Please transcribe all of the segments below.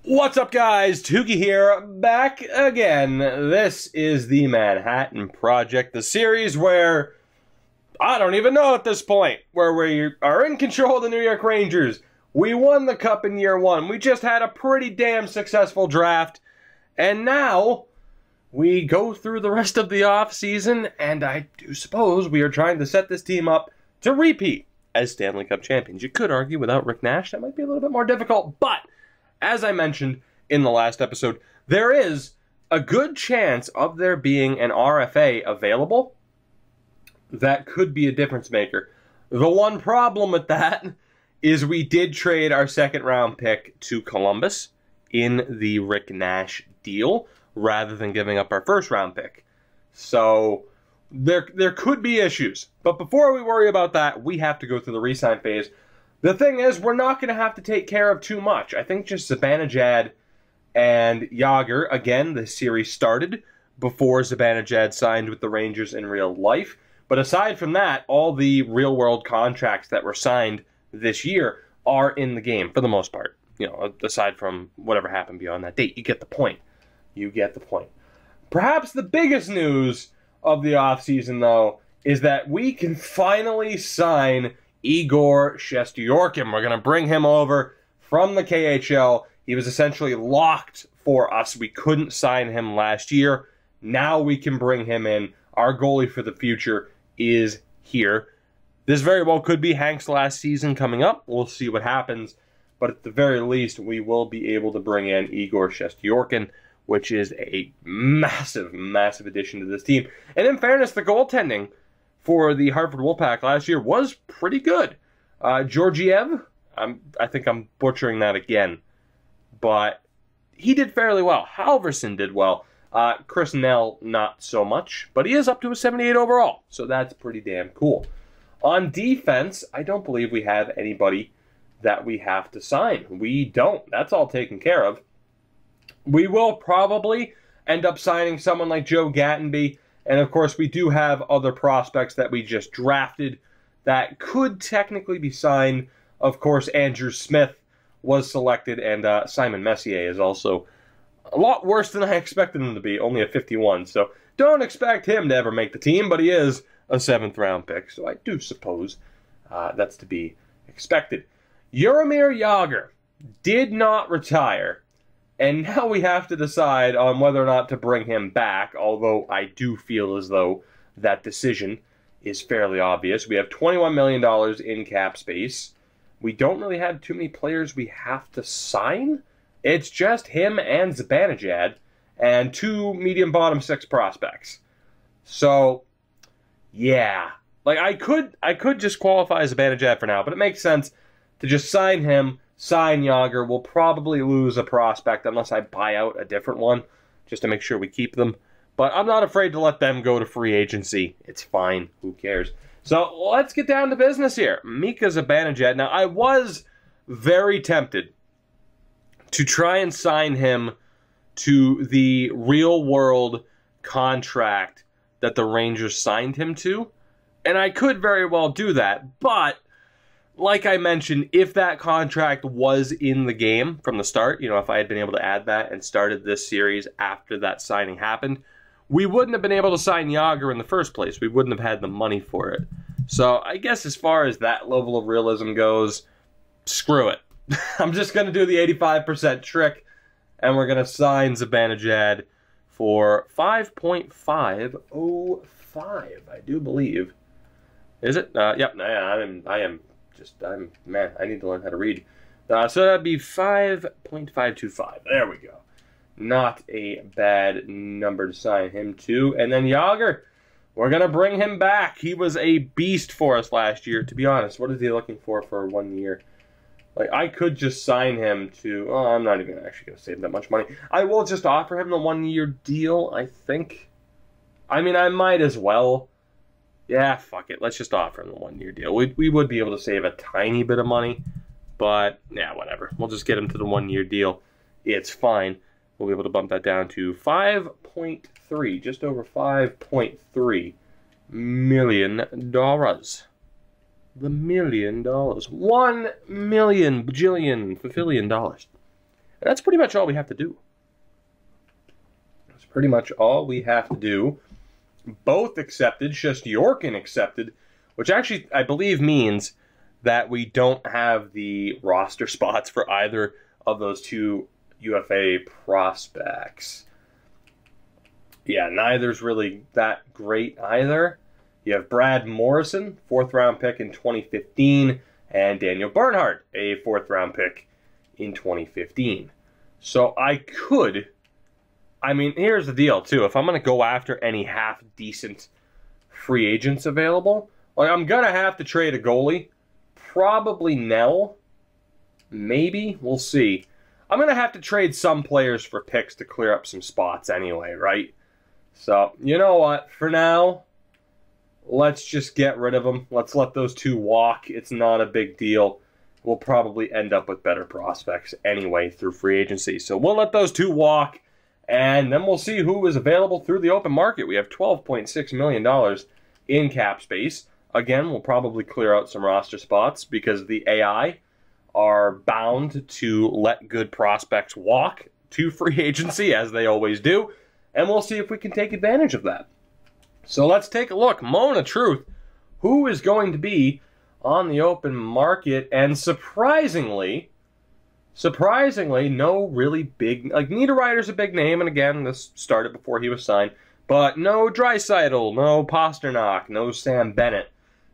What's up, guys? Tukey here, back again. This is the Manhattan Project, the series where, I don't even know at this point, where we are in control of the New York Rangers. We won the Cup in year one. We just had a pretty damn successful draft. And now, we go through the rest of the offseason, and I do suppose we are trying to set this team up to repeat as Stanley Cup champions. You could argue without Rick Nash, that might be a little bit more difficult, but as I mentioned in the last episode, there is a good chance of there being an RFA available that could be a difference maker. The one problem with that is we did trade our second round pick to Columbus in the Rick Nash deal rather than giving up our first round pick. So there could be issues. But before we worry about that, we have to go through the re-sign phase. The thing is, we're not going to have to take care of too much. I think just Zibanejad and Jágr, again, the series started before Zibanejad signed with the Rangers in real life. But aside from that, all the real-world contracts that were signed this year are in the game, for the most part. You know, aside from whatever happened beyond that date. You get the point. You get the point. Perhaps the biggest news of the offseason, though, is that we can finally sign Igor Shestyorkin. We're going to bring him over from the KHL. He was essentially locked for us. We couldn't sign him last year. Now we can bring him in. Our goalie for the future is here. This very well could be Hank's last season coming up. We'll see what happens. But at the very least, we will be able to bring in Igor Shestyorkin, which is a massive, massive addition to this team. And in fairness, the goaltending for the Hartford Wolfpack last year was pretty good. Georgiev, I think I'm butchering that again, but he did fairly well. Halverson did well. Chris Nell, not so much, but he is up to a 78 overall, so that's pretty damn cool. On defense, I don't believe we have anybody that we have to sign. We don't. That's all taken care of. We will probably end up signing someone like Joe Gattenby. And, of course, we do have other prospects that we just drafted that could technically be signed. Of course, Andrew Smith was selected, and Simon Messier is also a lot worse than I expected him to be, only a 51. So don't expect him to ever make the team, but he is a 7th-round pick. So I do suppose that's to be expected. Jaromir Jágr did not retire. And now we have to decide on whether or not to bring him back, although I do feel as though that decision is fairly obvious. We have $21 million in cap space. We don't really have too many players we have to sign. It's just him and Zibanejad and 2 medium bottom 6 prospects. So, yeah. Like, I could just qualify Zibanejad for now, but it makes sense to just sign him. Sign Jágr. We'll probably lose a prospect unless I buy out a different one just to make sure we keep them. But I'm not afraid to let them go to free agency. It's fine. Who cares? So let's get down to business here. Mika Zibanejad. Now, I was very tempted to try and sign him to the real-world contract that the Rangers signed him to. And I could very well do that, but like I mentioned, if that contract was in the game from the start, you know, if I had been able to add that and started this series after that signing happened, we wouldn't have been able to sign Jágr in the first place. We wouldn't have had the money for it. So I guess as far as that level of realism goes, screw it. I'm just going to do the 85% trick, and we're going to sign Zibanejad for 5.505, I do believe. Is it? Yep, man, I need to learn how to read. So that'd be 5.525. There we go. Not a bad number to sign him to. And then Jágr, we're going to bring him back. He was a beast for us last year. To be honest, what is he looking for 1 year? Like, I could just sign him to... Oh, I'm not even actually going to save that much money. I will just offer him the 1-year deal, I think. I mean, I might as well. Yeah, fuck it. Let's just offer him the 1-year deal. We would be able to save a tiny bit of money, but yeah, whatever. We'll just get him to the 1-year deal. It's fine. We'll be able to bump that down to 5.3, just over $5.3 million. The $1 million. $1 million bajillion fulfillion dollars. And that's pretty much all we have to do. That's pretty much all we have to do. Both accepted. Shestyorkin accepted, which actually, I believe, means that we don't have the roster spots for either of those two UFA prospects. Yeah, neither's really that great either. You have Brad Morrison, 4th-round pick in 2015, and Daniel Bernhardt, a 4th-round pick in 2015. So I mean, here's the deal, too. If I'm going to go after any half-decent free agents available, like, I'm going to have to trade a goalie. Probably Nell. Maybe. We'll see. I'm going to have to trade some players for picks to clear up some spots anyway, right? So, you know what? For now, let's just get rid of them. Let's let those two walk. It's not a big deal. We'll probably end up with better prospects anyway through free agency. So we'll let those two walk, and then we'll see who is available through the open market. We have $12.6 million in cap space. Again, we'll probably clear out some roster spots because the AI are bound to let good prospects walk to free agency, as they always do. And we'll see if we can take advantage of that. So let's take a look. Moment of truth. Who is going to be on the open market? And surprisingly, no really big... Like, Niederreiter's a big name, and again, this started before he was signed. But no Draisaitl, no Pasternak, no Sam Bennett.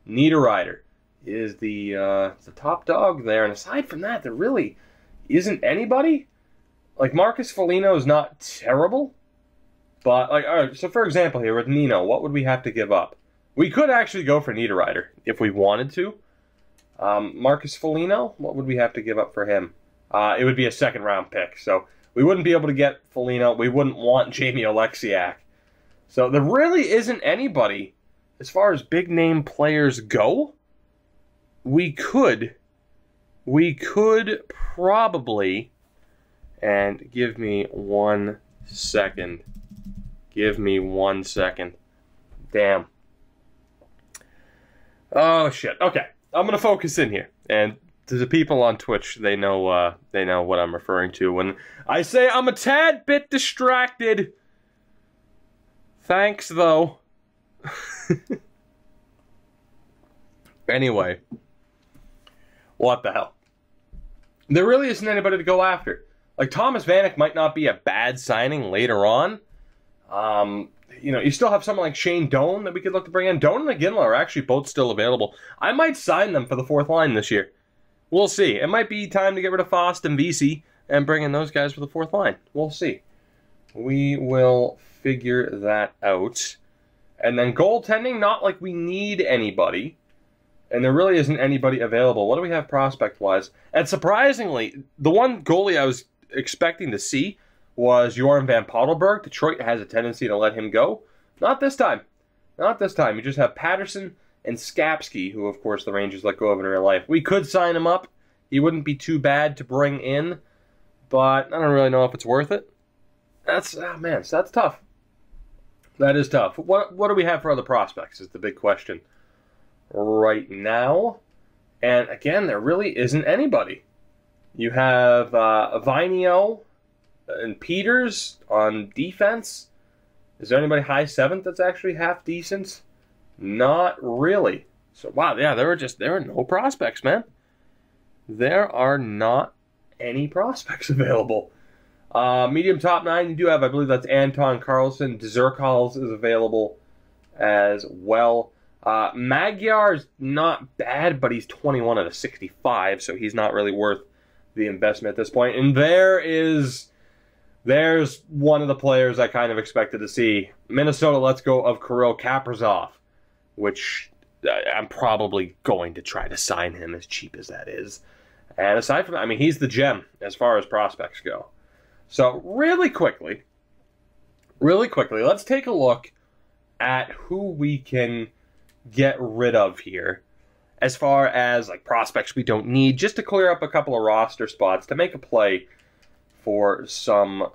Niederreiter is the top dog there. And aside from that, there really isn't anybody. Like, Marcus Foligno is not terrible. But, like, all right, so for example here with Nino, what would we have to give up? We could actually go for Niederreiter if we wanted to. Marcus Foligno, what would we have to give up for him? It would be a 2nd-round pick, so we wouldn't be able to get Foligno. We wouldn't want Jamie Oleksiak. So there really isn't anybody, as far as big-name players go. We could probably, and give me 1 second. Give me 1 second. Damn. Oh, shit. Okay. I'm going to focus in here. And to the people on Twitch, they know what I'm referring to when I say I'm a tad bit distracted. Thanks, though. Anyway. What the hell? There really isn't anybody to go after. Like, Thomas Vanek might not be a bad signing later on. You know, you still have someone like Shane Doan that we could look to bring in. Doan and McGinley are actually both still available. I might sign them for the 4th line this year. We'll see. It might be time to get rid of Fost and VC and bring in those guys for the 4th line. We'll see. We will figure that out. And then goaltending, not like we need anybody. And there really isn't anybody available. What do we have prospect-wise? And surprisingly, the one goalie I was expecting to see was Joran Van Pottelberg. Detroit has a tendency to let him go. Not this time. Not this time. You just have Patterson and Skapski, who, of course, the Rangers let go of in real life. We could sign him up. He wouldn't be too bad to bring in, but I don't really know if it's worth it. That's, oh man, so that's tough. That is tough. What do we have for other prospects is the big question right now. And again, there really isn't anybody. You have Vainio and Peters on defense. Is there anybody high 7th that's actually half decent? Not really. So wow, yeah, there are no prospects, man. There are not any prospects available. Medium top 9, you do have, I believe that's Anton Carlson. Zerkals is available as well. Magyar's not bad, but he's 21 out of 65, so he's not really worth the investment at this point. And there's one of the players I kind of expected to see. Minnesota lets go of Kirill Kaprizov, which I'm probably going to try to sign him, as cheap as that is. And aside from that, I mean, he's the gem as far as prospects go. So really quickly, let's take a look at who we can get rid of here as far as like prospects we don't need, just to clear up a couple of roster spots to make a play for some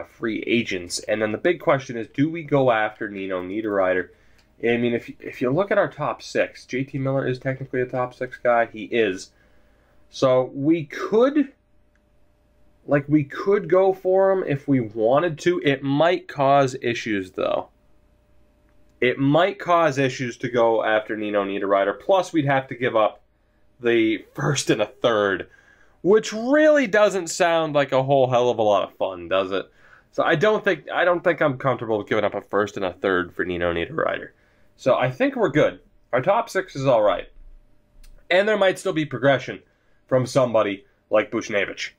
free agents. And then the big question is, do we go after Nino Niederreiter? I mean, if you look at our top 6, JT Miller is technically a top 6 guy. He is. So we could Like, we could go for him if we wanted to. It might cause issues, though. It might cause issues to go after Nino Niederreiter. Plus, we'd have to give up the first and a third, which really doesn't sound like a whole hell of a lot of fun, does it? So I don't think I'm comfortable with giving up a first and a third for Nino Niederreiter. So I think we're good. Our top six is all right, and there might still be progression from somebody like Buchnevich.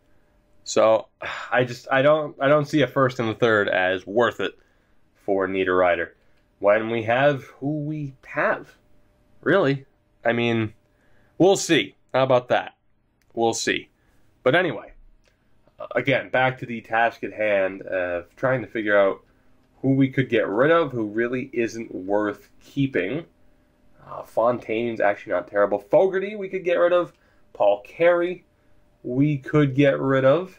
So I don't see a first and a third as worth it for Niederreiter when we have who we have. Really, I mean, we'll see. How about that? We'll see. But anyway, again, back to the task at hand of trying to figure out who we could get rid of, who really isn't worth keeping. Fontaine's actually not terrible. Fogarty we could get rid of. Paul Carey we could get rid of.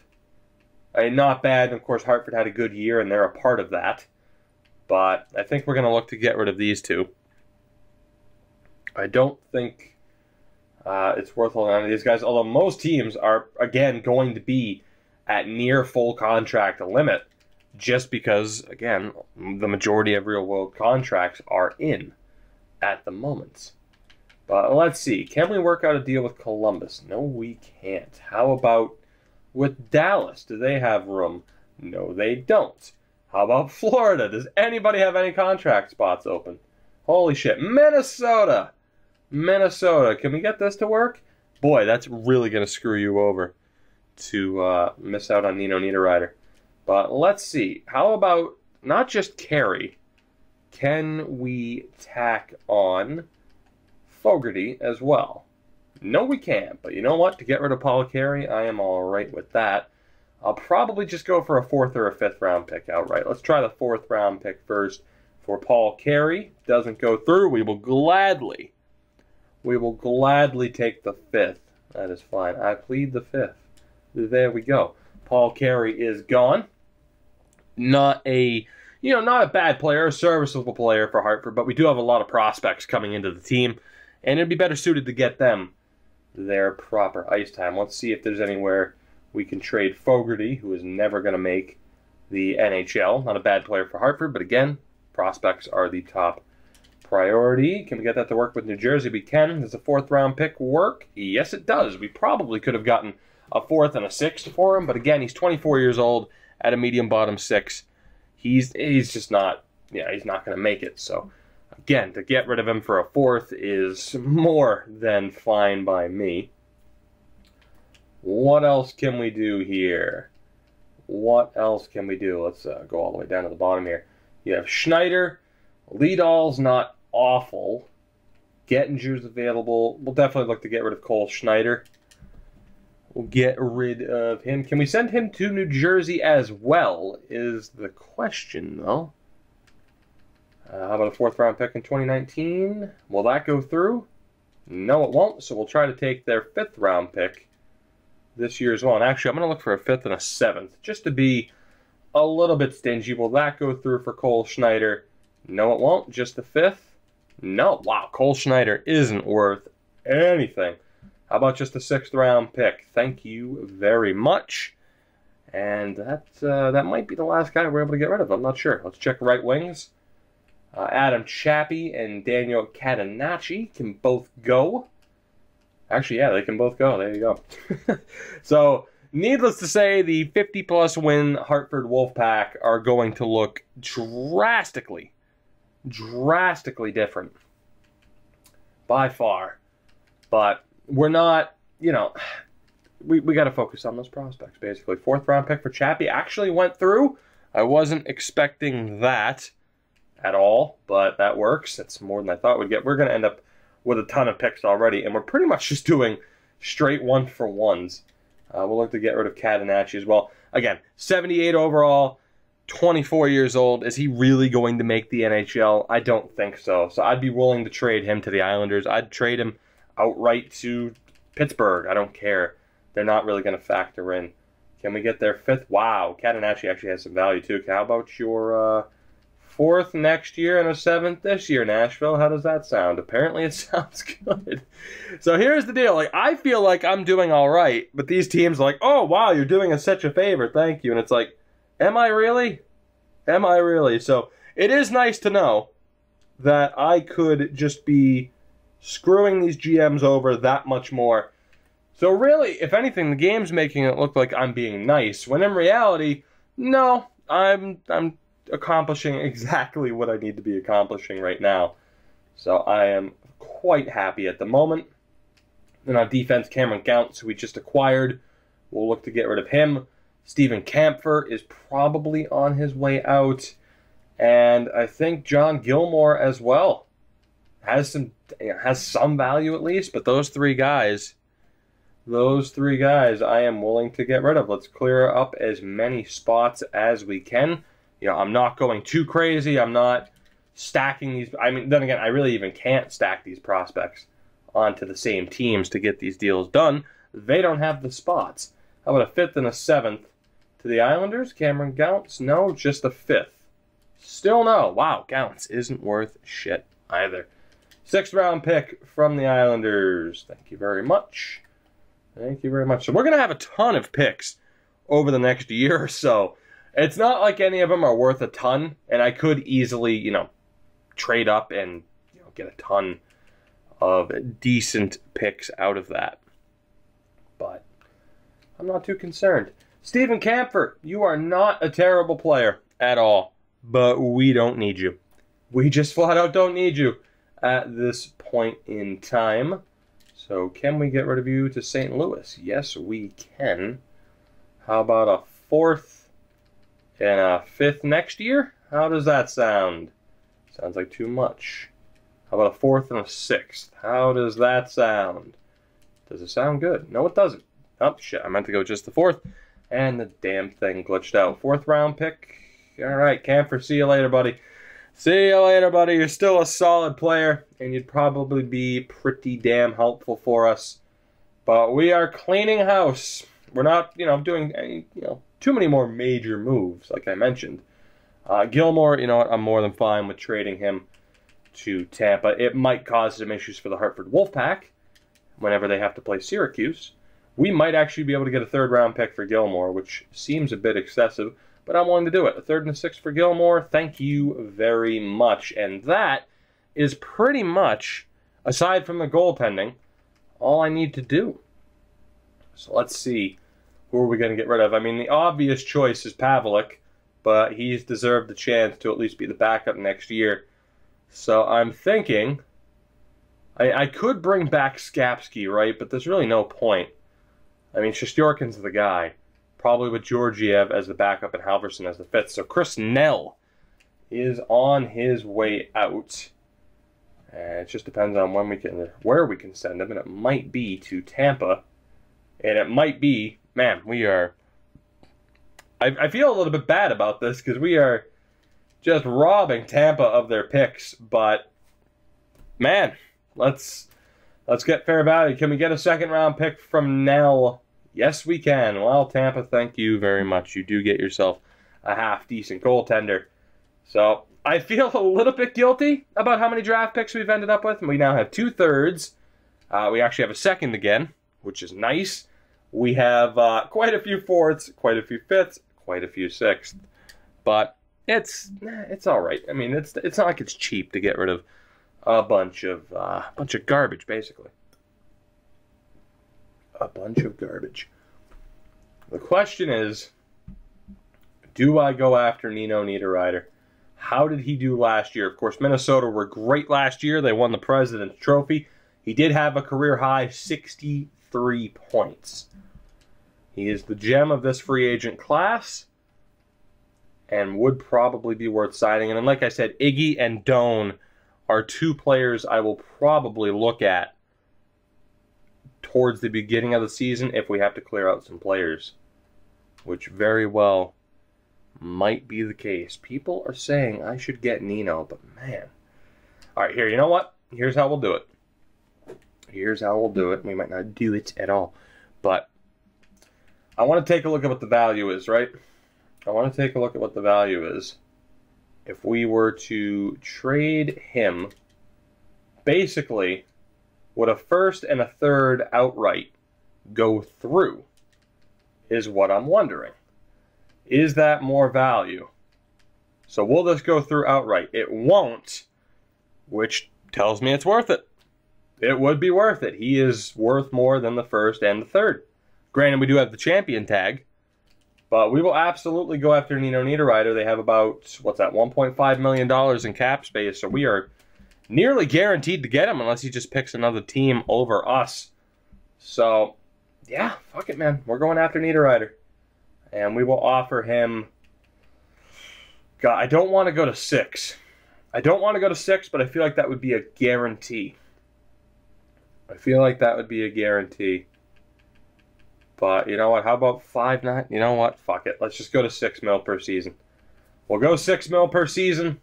Not bad. Of course, Hartford had a good year, and they're a part of that. But I think we're going to look to get rid of these two. I don't think it's worth holding on to these guys, although most teams are, again, going to be at near full contract limit just because, again, the majority of real-world contracts are in at the moment. But let's see. Can we work out a deal with Columbus? No, we can't. How about with Dallas? Do they have room? No, they don't. How about Florida? Does anybody have any contract spots open? Holy shit. Minnesota! Minnesota. Can we get this to work? Boy, that's really going to screw you over to miss out on Nino Niederreiter. But let's see. How about not just Carey? Can we tack on Fogarty as well? No, we can't. But you know what? To get rid of Paul Carey, I am all right with that. I'll probably just go for a 4th or a 5th round pick outright. Let's try the 4th round pick first for Paul Carey. Doesn't go through. We will gladly take the 5th. That is fine. I plead the 5th. There we go. Paul Carey is gone. Not a bad player, a serviceable player for Hartford, but we do have a lot of prospects coming into the team, and it'd be better suited to get them their proper ice time. Let's see if there's anywhere we can trade Fogarty, who is never going to make the NHL. Not a bad player for Hartford, but again, prospects are the top priority. Can we get that to work with New Jersey? We can. Does a 4th round pick work? Yes, it does. We probably could have gotten a 4th and a 6th for him, but again, he's 24 years old at a medium bottom 6. He's just not, he's not going to make it. So, again, to get rid of him for a 4th is more than fine by me. What else can we do here? What else can we do? Let's go all the way down to the bottom here. You have Schneider. Liedal's not awful. Gettinger's available. We'll definitely look to get rid of Cole Schneider. We'll get rid of him. Can we send him to New Jersey as well, is the question, though. How about a 4th round pick in 2019? Will that go through? No, it won't. So we'll try to take their 5th round pick this year as well. And actually, I'm going to look for a 5th and a 7th, just to be a little bit stingy. Will that go through for Cole Schneider? No, it won't. Just the 5th? No. Wow, Cole Schneider isn't worth anything. How about just a 6th round pick? Thank you very much. And that might be the last guy we're able to get rid of. I'm not sure. Let's check right wings. Adam Chappie and Daniel Catanacci can both go. Actually, yeah, they can both go. There you go. So, needless to say, the 50-plus win Hartford Wolfpack are going to look drastically different. By far. But we're not, we got to focus on those prospects, basically. 4th round pick for Chappie actually went through. I wasn't expecting that at all, but that works. That's more than I thought we'd get. We're going to end up with a ton of picks already, and we're pretty much just doing straight 1-for-1s. We'll look to get rid of Catanacci as well. Again, 78 overall, 24 years old. Is he really going to make the NHL? I don't think so. So I'd be willing to trade him to the Islanders. I'd trade him outright to Pittsburgh. I don't care. They're not really going to factor in. Can we get their 5th? Wow, Catanacci actually has some value too. How about your 4th next year and a 7th this year, Nashville. How does that sound? Apparently it sounds good. So here's the deal. Like, I feel like I'm doing all right, but these teams are like, oh, wow, you're doing us such a favor. Thank you. And it's like, am I really? Am I really? So it is nice to know that I could just be screwing these GMs over that much more. So really, if anything, the game's making it look like I'm being nice, when in reality, no, I'm accomplishing exactly what I need to be accomplishing right now. So I am quite happy at the moment. Then on defense, Cameron Gauntz, who we just acquired, we'll look to get rid of him. Steven Kampfer is probably on his way out. And I think John Gilmore as well has some value at least. But those three guys I am willing to get rid of. Let's clear up as many spots as we can. You know, I'm not going too crazy. I'm not stacking these. I mean, then again, I really even can't stack these prospects onto the same teams to get these deals done. They don't have the spots. How about a 5th and a 7th to the Islanders? Cameron Gauntz? No, just a 5th. Still no. Wow, Gauntz isn't worth shit either. 6th round pick from the Islanders. Thank you very much. Thank you very much. So we're going to have a ton of picks over the next year or so. It's not like any of them are worth a ton, and I could easily, you know, trade up and, you know, get a ton of decent picks out of that. But I'm not too concerned. Steven Kampfer, you are not a terrible player at all, but we don't need you. We just flat out don't need you at this point in time. So can we get rid of you to St. Louis? Yes, we can. How about a 4th and a 5th next year? How does that sound? Sounds like too much. How about a 4th and a 6th? How does that sound? Does it sound good? No, it doesn't. Oh, shit. I meant to go just the 4th. And the damn thing glitched out. 4th round pick. All right, Kampfer, see you later, buddy. See you later, buddy. You're still a solid player, and you'd probably be pretty damn helpful for us. But we are cleaning house. We're not, you know, doing any, you know, too many more major moves, like I mentioned. Gilmore, you know what, I'm more than fine with trading him to Tampa. It might cause some issues for the Hartford Wolfpack whenever they have to play Syracuse. We might actually be able to get a 3rd round pick for Gilmore, which seems a bit excessive, but I'm willing to do it. A 3rd and a 6th for Gilmore. Thank you very much. And that is pretty much, aside from the goaltending, all I need to do. So let's see. Who are we going to get rid of? I mean, the obvious choice is Pavelec, but he's deserved the chance to at least be the backup next year. So I'm thinking I could bring back Skapski, right? But there's really no point. I mean, Shestyorkin's the guy. Probably with Georgiev as the backup and Halverson as the 5th. So Chris Nell is on his way out. And it just depends on when we can, where we can send him. And it might be to Tampa. And it might be, man, we are... I feel a little bit bad about this because we are just robbing Tampa of their picks. But, man, let's get fair value. Can we get a 2nd round pick from Nell? Yes, we can. Well, Tampa, thank you very much. You do get yourself a half-decent goaltender. So I feel a little bit guilty about how many draft picks we've ended up with. We now have 2/3. We actually have a 2nd again, which is nice. We have quite a few 4ths, quite a few 5ths, quite a few 6ths. But it's all right. I mean, it's not like it's cheap to get rid of a bunch of garbage, basically. A bunch of garbage. The question is, do I go after Nino Niederreiter? How did he do last year? Of course, Minnesota were great last year. They won the President's Trophy. He did have a career-high 63 points. He is the gem of this free agent class and would probably be worth signing. And then, like I said, Iggy and Doan are 2 players I will probably look at towards the beginning of the season if we have to clear out some players, which very well might be the case. People are saying I should get Nino, but man. All right, here, you know what? Here's how we'll do it. Here's how we'll do it. We might not do it at all, but I want to take a look at what the value is, right? I want to take a look at what the value is. if we were to trade him, basically, would a first and a third outright go through, is what I'm wondering. Is that more value? So will this go through outright? It won't, which tells me it's worth it. It would be worth it. He is worth more than the first and the third. Granted, we do have the champion tag, but we will absolutely go after Nino Niederreiter. They have about, what's that, $1.5 million in cap space, so we are nearly guaranteed to get him unless he just picks another team over us. So, yeah, fuck it, man. We're going after Niederreiter. And we will offer him... God, I don't want to go to 6. I don't want to go to 6, but I feel like that would be a guarantee. I feel like that would be a guarantee. But, you know what? How about 5.9? You know what? Fuck it. Let's just go to 6 mil per season. We'll go 6 mil per season.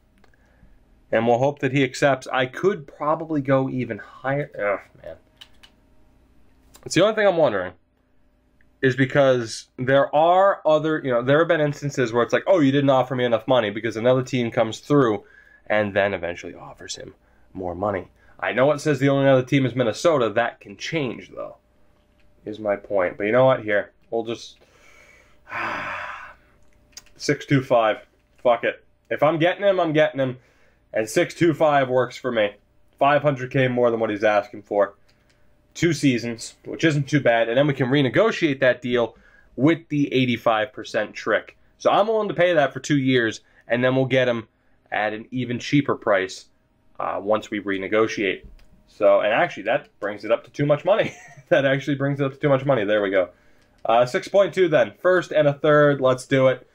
And we'll hope that he accepts. I could probably go even higher. Ugh, man. It's the only thing I'm wondering. Is because there are other, there have been instances where it's like, oh, you didn't offer me enough money because another team comes through and then eventually offers him more money. I know it says the only other team is Minnesota. That can change, though, is my point. But you know what? Here, we'll just 6.25. Fuck it. If I'm getting him, I'm getting him. And 6.25 works for me. $500K more than what he's asking for. 2 seasons, which isn't too bad, and then we can renegotiate that deal with the 85% trick. So I'm willing to pay that for 2 years, and then we'll get him at an even cheaper price once we renegotiate. So, and actually, that brings it up to too much money. That actually brings it up to too much money. There we go. 6.2 then. First and a third. Let's do it.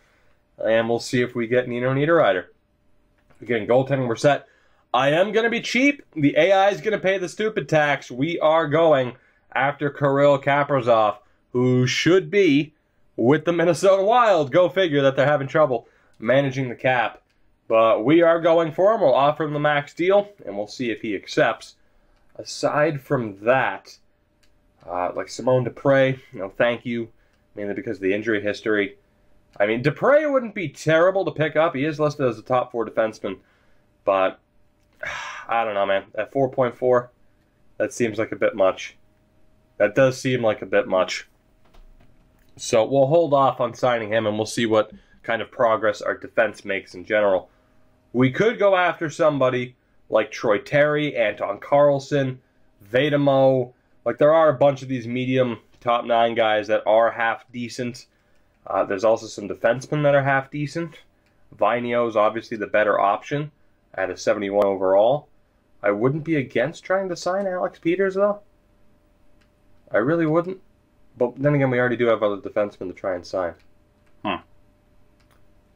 And we'll see if we get Nino Niederreiter. We're getting goaltending. We're set. I am going to be cheap. The AI is going to pay the stupid tax. We are going after Kirill Kaprizov, who should be with the Minnesota Wild. Go figure that they're having trouble managing the cap. But we are going for him. We'll offer him the max deal, and we'll see if he accepts. Aside from that, like Simone Dupre, thank you, mainly because of the injury history. I mean, Dupre wouldn't be terrible to pick up. He is listed as a top 4 defenseman, but I don't know, man. At 4.4, that seems like a bit much. That does seem like a bit much. So we'll hold off on signing him, and we'll see what kind of progress our defense makes in general. We could go after somebody like Troy Terry, Anton Carlson, Vedamo. Like, there are a bunch of these medium top 9 guys that are half decent. There's also some defensemen that are half decent. Vainio is obviously the better option at a 71 overall. I wouldn't be against trying to sign Alex Peters, though. I really wouldn't. But then again, we already do have other defensemen to try and sign.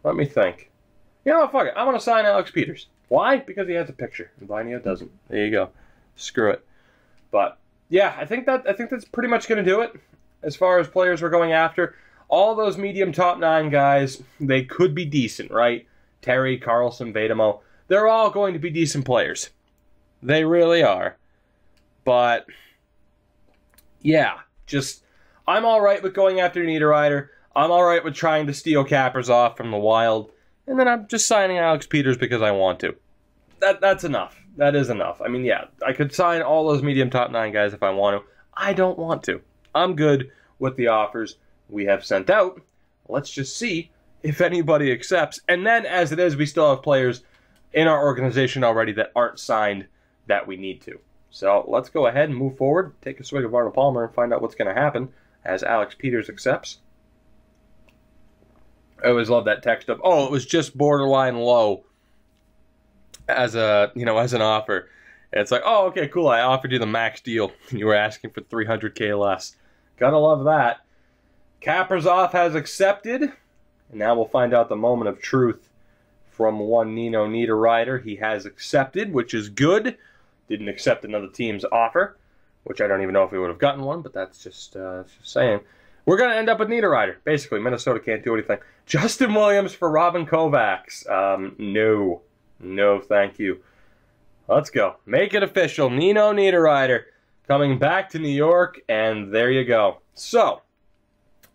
Let me think. You know what, fuck it. I want to sign Alex Peters. Why? Because he has a picture, and Vainio doesn't. There you go. Screw it. But, yeah, I think that's pretty much going to do it as far as players we're going after. All those medium top 9 guys, they could be decent, right? Terry, Carlson, Vedamo. They're all going to be decent players. They really are. But, yeah, I'm all right with going after Niederreiter. I'm all right with trying to steal Kaprizov from the Wild. And then I'm just signing Alex Peters because I want to. That's enough. That is enough. I mean, yeah, I could sign all those medium top 9 guys if I want to. I don't want to. I'm good with the offers we have sent out. Let's just see if anybody accepts. And then, as it is, we still have players in our organization already that aren't signed that we need to. So let's go ahead and move forward, take a swig of Arnold Palmer, and find out what's going to happen as Alex Peters accepts. I always love that text of, oh, it was just borderline low as as an offer. And it's like, oh, okay, cool, I offered you the max deal, and you were asking for $300K less. Gotta love that. Kaprizov has accepted, and now we'll find out the moment of truth from one Nino Niederreiter. He has accepted, which is good. Didn't accept another team's offer, which I don't even know if we would have gotten one, but that's just saying. We're going to end up with Niederreiter. Basically, Minnesota can't do anything. Justin Williams for Robin Kovacs. No. No, thank you. Let's go. Make it official. Nino Niederreiter coming back to New York, and there you go. So,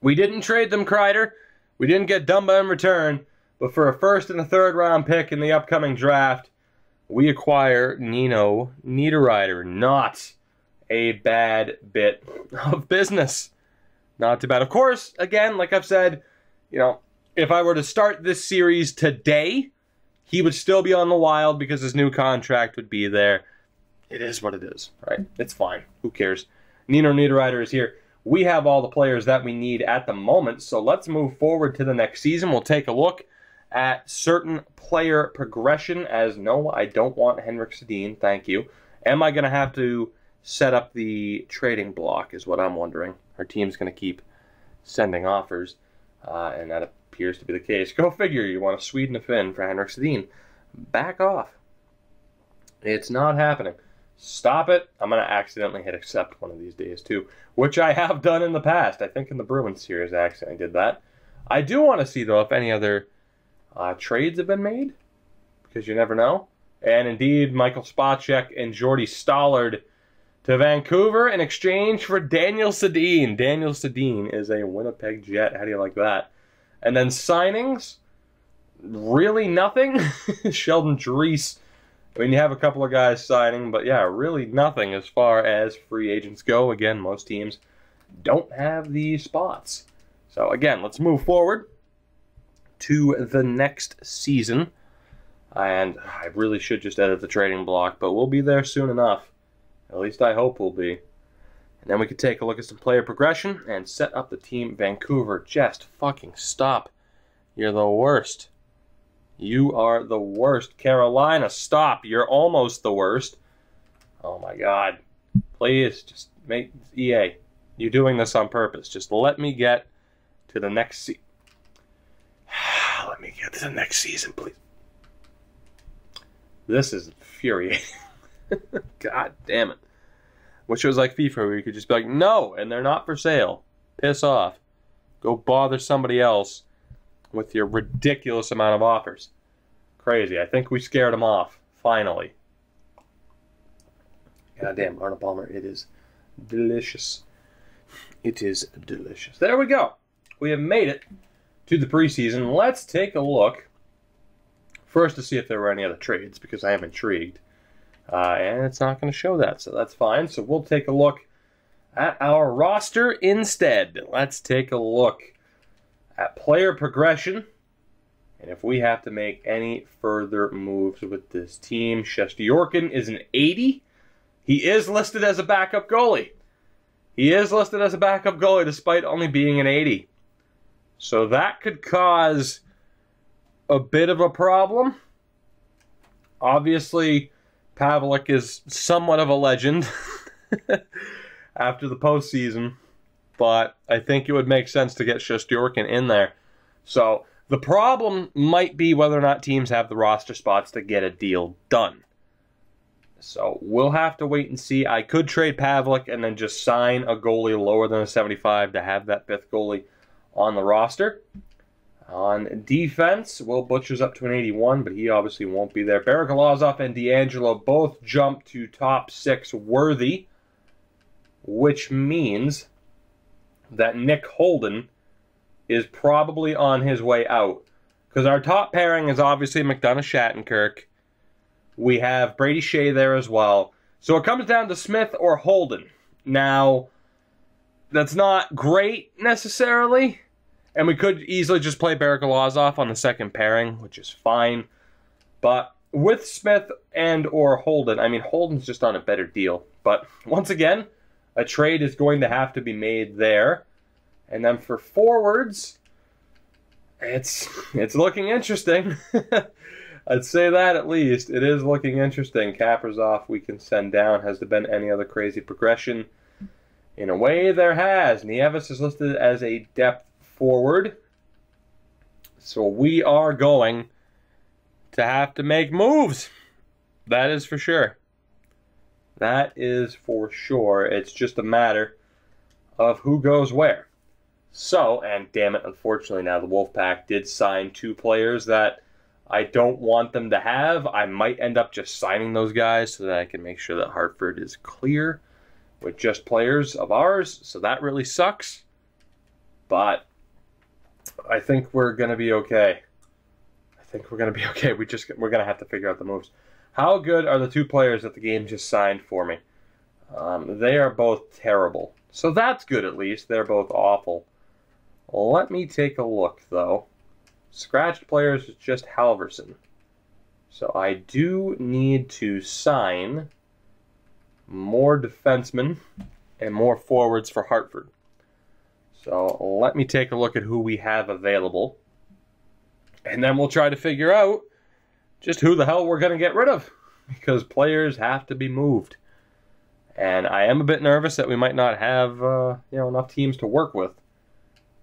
we didn't trade them, Kreider. We didn't get Dumba in return, But for a first and a third round pick in the upcoming draft, we acquire Niederreiter. Not a bad bit of business. Not too bad. Of course, again, like I've said, you know, if I were to start this series today, he would still be on the Wild because his new contract would be there. It is what it is, right? It's fine. Who cares? Niederreiter is here. We have all the players that we need at the moment, so let's move forward to the next season. We'll take a look at certain player progression, as no, I don't want Henrik Sedin, thank you. Am I going to have to set up the trading block is what I'm wondering. Our team's going to keep sending offers, and that appears to be the case. Go figure, you want a Swede and a Finn for Henrik Sedin. Back off. It's not happening. Stop it. I'm going to accidentally hit accept one of these days too, which I have done in the past. I think in the Bruins series I accidentally did that. I do want to see, though, if any other trades have been made, because you never know. And indeed, Michael Spacek and Jordy Stollard to Vancouver in exchange for Daniel Sedin. Daniel Sedin is a Winnipeg Jet. How do you like that? And then signings, really nothing. Sheldon Dries. I mean, you have a couple of guys signing, but yeah, really nothing as far as free agents go. Again, most teams don't have these spots. So again, let's move forward to the next season. And I really should just edit the trading block, but we'll be there soon enough. At least I hope we'll be. And then we could take a look at some player progression and set up the team. Vancouver, just fucking stop. You're the worst. You are the worst. Carolina, stop. You're almost the worst. Oh my God. Please, just make EA. You're doing this on purpose. Just let me get to the next season. Let me get to the next season, please. This is infuriating. God damn it. Wish it was like FIFA where you could just be like, no, and they're not for sale. Piss off. Go bother somebody else with your ridiculous amount of offers. Crazy. I think we scared them off. Finally. God damn, Arnold Palmer. It is delicious. It is delicious. There we go. We have made it to the preseason. Let's take a look first to see if there were any other trades, because I am intrigued. And it's not going to show that, so that's fine. So we'll take a look at our roster instead. Let's take a look at player progression, and if we have to make any further moves with this team. Shestyorkin is an 80. He is listed as a backup goalie. He is listed as a backup goalie despite only being an 80. So that could cause a bit of a problem. Obviously, Pavelec is somewhat of a legend after the postseason, but I think it would make sense to get Shestyorkin in there. So the problem might be whether or not teams have the roster spots to get a deal done. So we'll have to wait and see. I could trade Pavelec and then just sign a goalie lower than a 75 to have that fifth goalie on the roster. On defense, Will Butcher's up to an 81, but he obviously won't be there. Barakalazov and D'Angelo both jump to top 6 worthy, which means that Nick Holden is probably on his way out. Because our top pairing is obviously McDonough-Shattenkirk. We have Brady Shea there as well. So it comes down to Smith or Holden. Now, that's not great necessarily. And we could easily just play Barakalazov on the second pairing, which is fine. But with Smith and or Holden, I mean, Holden's just on a better deal. But once again, a trade is going to have to be made there. And then for forwards, it's looking interesting. I'd say that at least. It is looking interesting. Kaprizov we can send down. Has there been any other crazy progression? In a way, there has. Nieves is listed as a depth forward. So we are going to have to make moves. That is for sure. That is for sure. It's just a matter of who goes where. So, and damn it, unfortunately now the Wolfpack did sign 2 players that I don't want them to have. I might end up just signing those guys so that I can make sure that Hartford is clear with just players of ours. So that really sucks. But I think we're going to be okay. think we're going to be okay. We're going to have to figure out the moves. How good are the two players that the game just signed for me? They are both terrible. So that's good at least. They're both awful. Let me take a look, though. Scratched players is just Halverson. So I do need to sign more defensemen and more forwards for Hartford. So let me take a look at who we have available. And then we'll try to figure out just who the hell we're going to get rid of. Because players have to be moved. And I am a bit nervous that we might not have enough teams to work with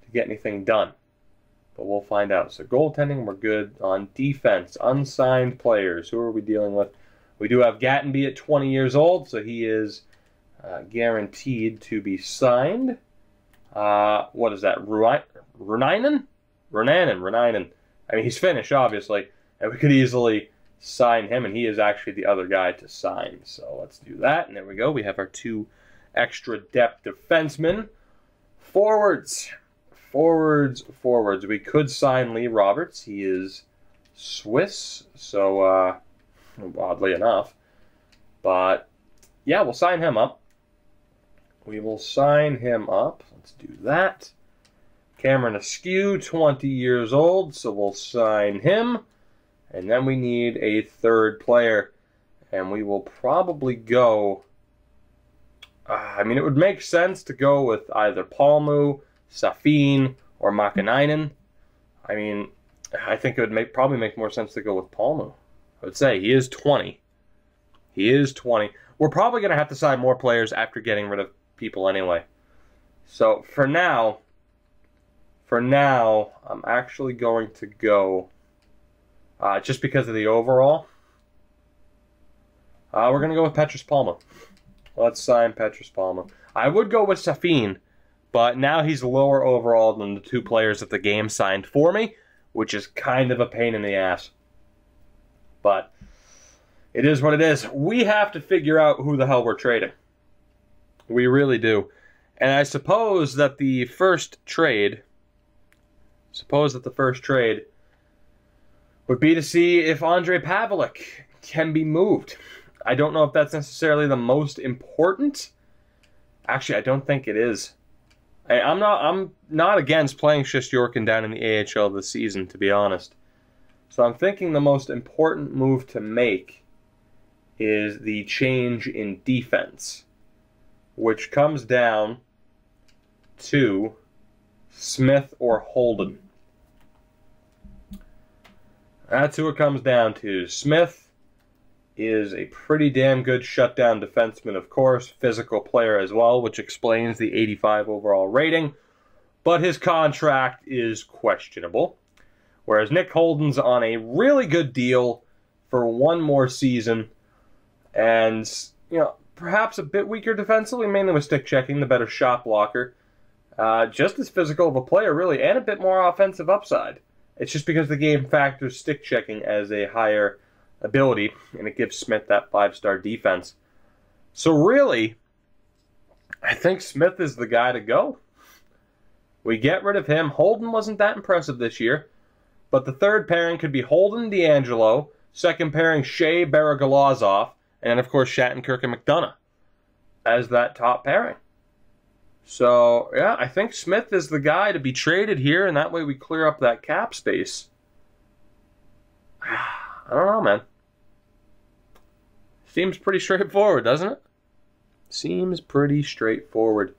to get anything done. But we'll find out. So goaltending, we're good. On defense, unsigned players. Who are we dealing with? We do have Gattenby at 20 years old, so he is guaranteed to be signed. What is that? Renainen? I mean, he's Finnish, obviously, and we could easily sign him, and he is actually the other guy to sign. So let's do that, and there we go. We have our two extra depth defensemen. Forwards. We could sign Lee Roberts. He is Swiss, so oddly enough. But yeah, we'll sign him up. We will sign him up. Let's do that. Cameron Askew, 20 years old, so we'll sign him. And then we need a third player. And we will probably go... it would make sense to go with either Palmu, Safin, or Makanainen. I mean, I think it would probably make more sense to go with Palmu. I would say he is 20. We're probably going to have to sign more players after getting rid of people anyway. So for now, I'm actually going to go, just because of the overall, we're going to go with Petrus Palmu. Let's sign Petrus Palmu. I would go with Safin, but now he's lower overall than the two players that the game signed for me, which is kind of a pain in the ass. But it is what it is. We have to figure out who the hell we're trading. We really do. And I suppose that the first trade would be to see if Andre Pavelec can be moved. I don't know if that's necessarily the most important. Actually, I don't think it is. I'm not against playing Shestyorkin down in the AHL this season, to be honest. So I'm thinking the most important move to make is the change in defense, which comes down to Smith or Holden. That's who it comes down to. Smith is a pretty damn good shutdown defenseman, of course, physical player as well, which explains the 85 overall rating, but his contract is questionable. Whereas Nick Holden's on a really good deal for one more season, and, perhaps a bit weaker defensively, mainly with stick checking, the better shot blocker. Just as physical of a player, really, and a bit more offensive upside. It's just because the game factors stick checking as a higher ability, and it gives Smith that 5-star defense. So really, I think Smith is the guy to go. We get rid of him. Holden wasn't that impressive this year, but the third pairing could be Holden, D'Angelo, second pairing Shea, Baragolazov, and of course Shattenkirk and McDonough as that top pairing. So, yeah, I think Smith is the guy to be traded here, and that way we clear up that cap space. I don't know, man. Seems pretty straightforward, doesn't it? Seems pretty straightforward.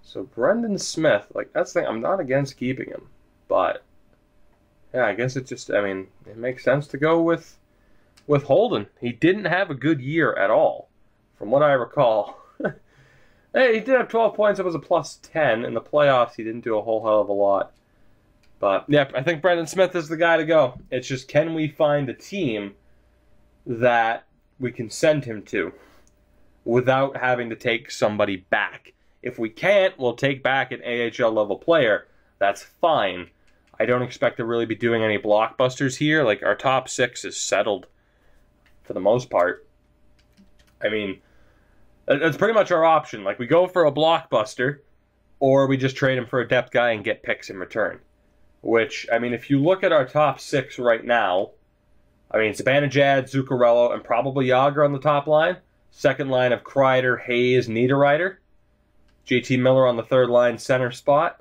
So, Brendan Smith, that's the thing. I'm not against keeping him, but, yeah, I guess it makes sense to go with Holden. He didn't have a good year at all, from what I recall. Hey, he did have 12 points. It was a +10. In the playoffs, he didn't do a whole hell of a lot. But, yeah, I think Brendan Smith is the guy to go. It's just, can we find a team that we can send him to without having to take somebody back? If we can't, we'll take back an AHL-level player. That's fine. I don't expect to really be doing any blockbusters here. Our top 6 is settled for the most part. I mean, that's pretty much our option. We go for a blockbuster, or we just trade him for a depth guy and get picks in return. which, I mean, if you look at our top 6 right now, I mean, Zibanejad, Zuccarello, and probably Jágr on the top line. Second line of Kreider, Hayes, Niederreiter. JT Miller on the third line center spot.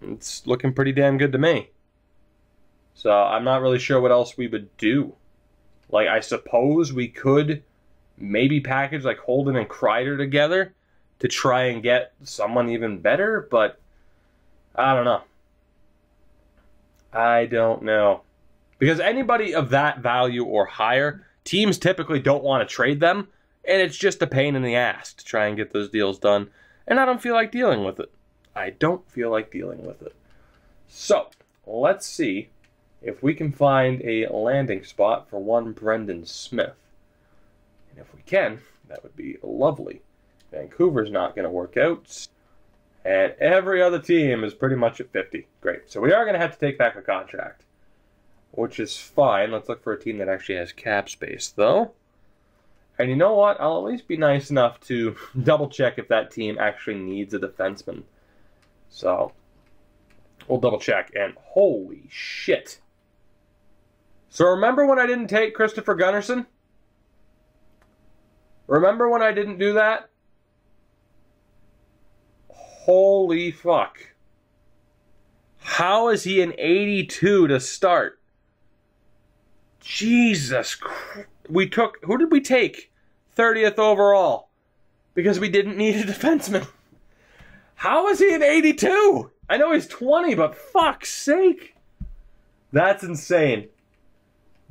It's looking pretty damn good to me. So I'm not really sure what else we would do. Like, I suppose we could maybe package like Holden and Kreider together to try and get someone even better, but I don't know. I don't know. Because anybody of that value or higher, teams typically don't want to trade them, and it's just a pain in the ass to try and get those deals done. And I don't feel like dealing with it. I don't feel like dealing with it. So, let's see if we can find a landing spot for one Brendan Smith. And if we can, that would be lovely. Vancouver's not going to work out. And every other team is pretty much at 50. Great. So we are going to have to take back a contract, which is fine. Let's look for a team that actually has cap space, though. And you know what? I'll at least be nice enough to double check if that team actually needs a defenseman. So we'll double check. And holy shit. So remember when I didn't take Christopher Gunnarsson? Remember when I didn't do that? Holy fuck. How is he an 82 to start? Jesus Christ. We took, who did we take? 30th overall. Because we didn't need a defenseman. How is he an 82? I know he's 20, but fuck's sake. That's insane.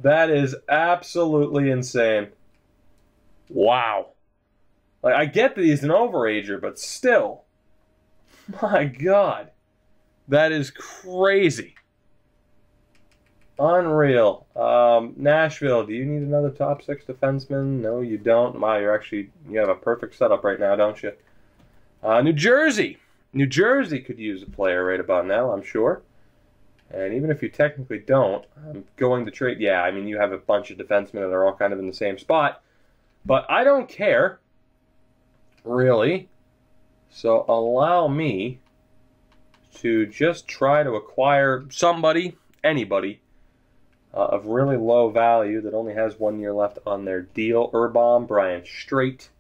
That is absolutely insane. Wow. Like, I get that he's an overager, but still. My God. That is crazy. Unreal. Nashville, do you need another top 6 defenseman? No, you don't. Wow, you have a perfect setup right now, don't you? New Jersey. New Jersey could use a player right about now, I'm sure. And even if you technically don't, I'm going to trade. Yeah, I mean, you have a bunch of defensemen that are all kind of in the same spot. But I don't care, really. So allow me to just try to acquire somebody, anybody, of really low value that only has 1 year left on their deal. Urban, Brian Straight.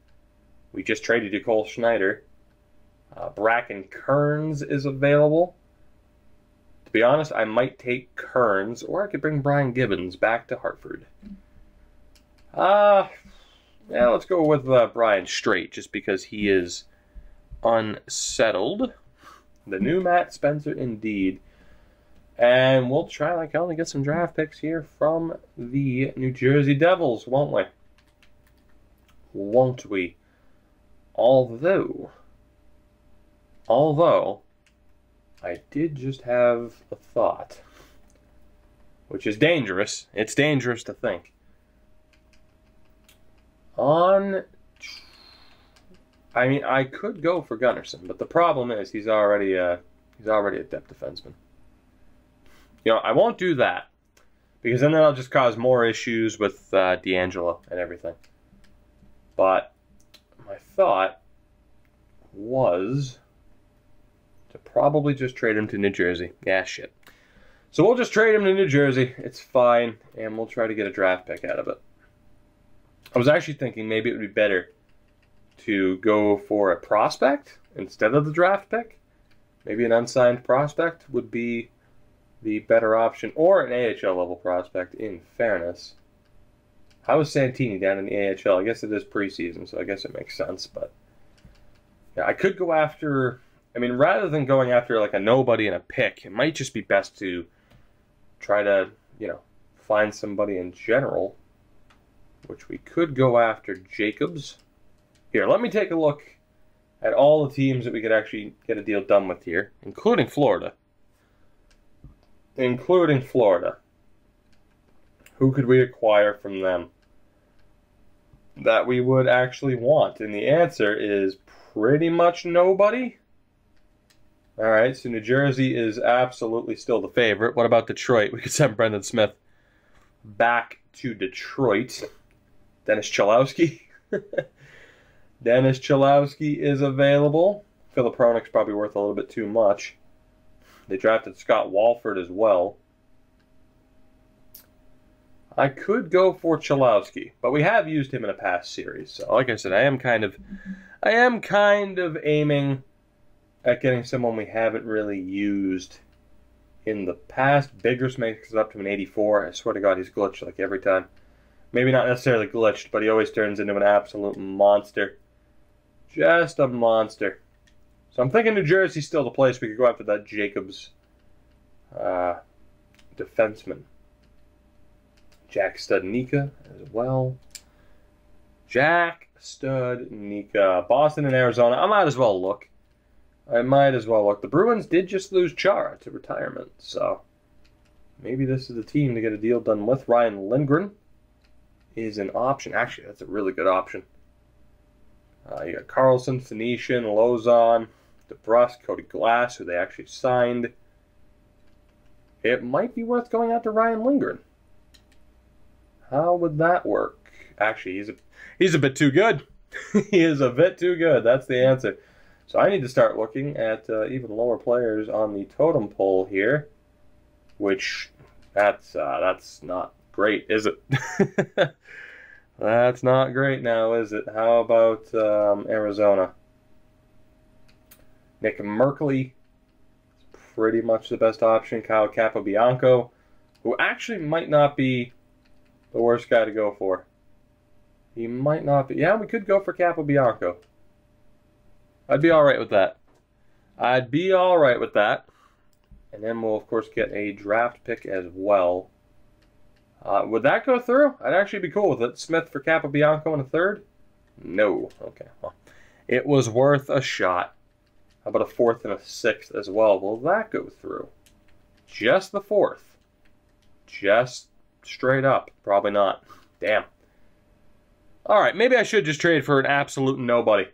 We just traded you Cole Schneider. Bracken Kearns is available. To be honest, I might take Kearns, or I could bring Brian Gibbons back to Hartford. Yeah, let's go with Brian Straight, just because he is unsettled. The new Matt Spencer, indeed. And we'll try like hell to get some draft picks here from the New Jersey Devils, won't we? Won't we? Although, I did just have a thought, which is dangerous. It's dangerous to think. I mean, I could go for Gunnarsson, but the problem is he's already a depth defenseman. You know, I won't do that, because then that'll just cause more issues with D'Angelo and everything. But my thought was to probably just trade him to New Jersey. Yeah, shit. So we'll just trade him to New Jersey. It's fine, and we'll try to get a draft pick out of it. I was actually thinking maybe it would be better to go for a prospect instead of the draft pick. Maybe an unsigned prospect would be the better option, or an AHL level prospect, in fairness. How is Santini down in the AHL? I guess it is preseason, so I guess it makes sense, but yeah, I could go after, I mean, rather than going after like a nobody and a pick, it might just be best to try to, you know, find somebody in general, which we could go after Jacobs. Here, let me take a look at all the teams that we could actually get a deal done with here, including Florida. Who could we acquire from them that we would actually want? And the answer is pretty much nobody. Alright, so New Jersey is absolutely still the favorite. What about Detroit? We could send Brendan Smith back to Detroit. Dennis Cholowski. Dennis Cholowski is available. Philip Hronek's probably worth a little bit too much. They drafted Scott Walford as well. I could go for Cholowski, but we have used him in a past series. So, like I said, I am kind of aiming at getting someone we haven't really used in the past. Biggers makes it up to an 84. I swear to God, he's glitched like every time. Maybe not necessarily glitched, but he always turns into an absolute monster. Just a monster. So I'm thinking New Jersey's still the place we could go after that Jacobs defenseman. Jack Studnicka as well. Jack Studnicka. Boston and Arizona. I might as well look. The Bruins did just lose Chara to retirement, so maybe this is the team to get a deal done with. Ryan Lindgren is an option. Actually, that's a really good option. You got Carlson, Phoenician, Lozon, DeBrusque, Cody Glass, who they actually signed. It might be worth going after Ryan Lindgren. How would that work? Actually, he's a bit too good. He is a bit too good. That's the answer. So I need to start looking at even lower players on the totem pole here, which that's not great, is it? That's not great now, is it? How about Arizona? Nick Merkley is pretty much the best option. Kyle Capobianco, who actually might not be the worst guy to go for. He might not be. Yeah, we could go for Capobianco. I'd be all right with that. And then we'll, of course, get a draft pick as well. Would that go through? I'd actually be cool with it. Smith for Capobianco in a third? No. Okay, well, it was worth a shot. How about a fourth and a sixth as well? Will that go through? Just the fourth. Just straight up. Probably not. Damn. All right, maybe I should just trade for an absolute nobody.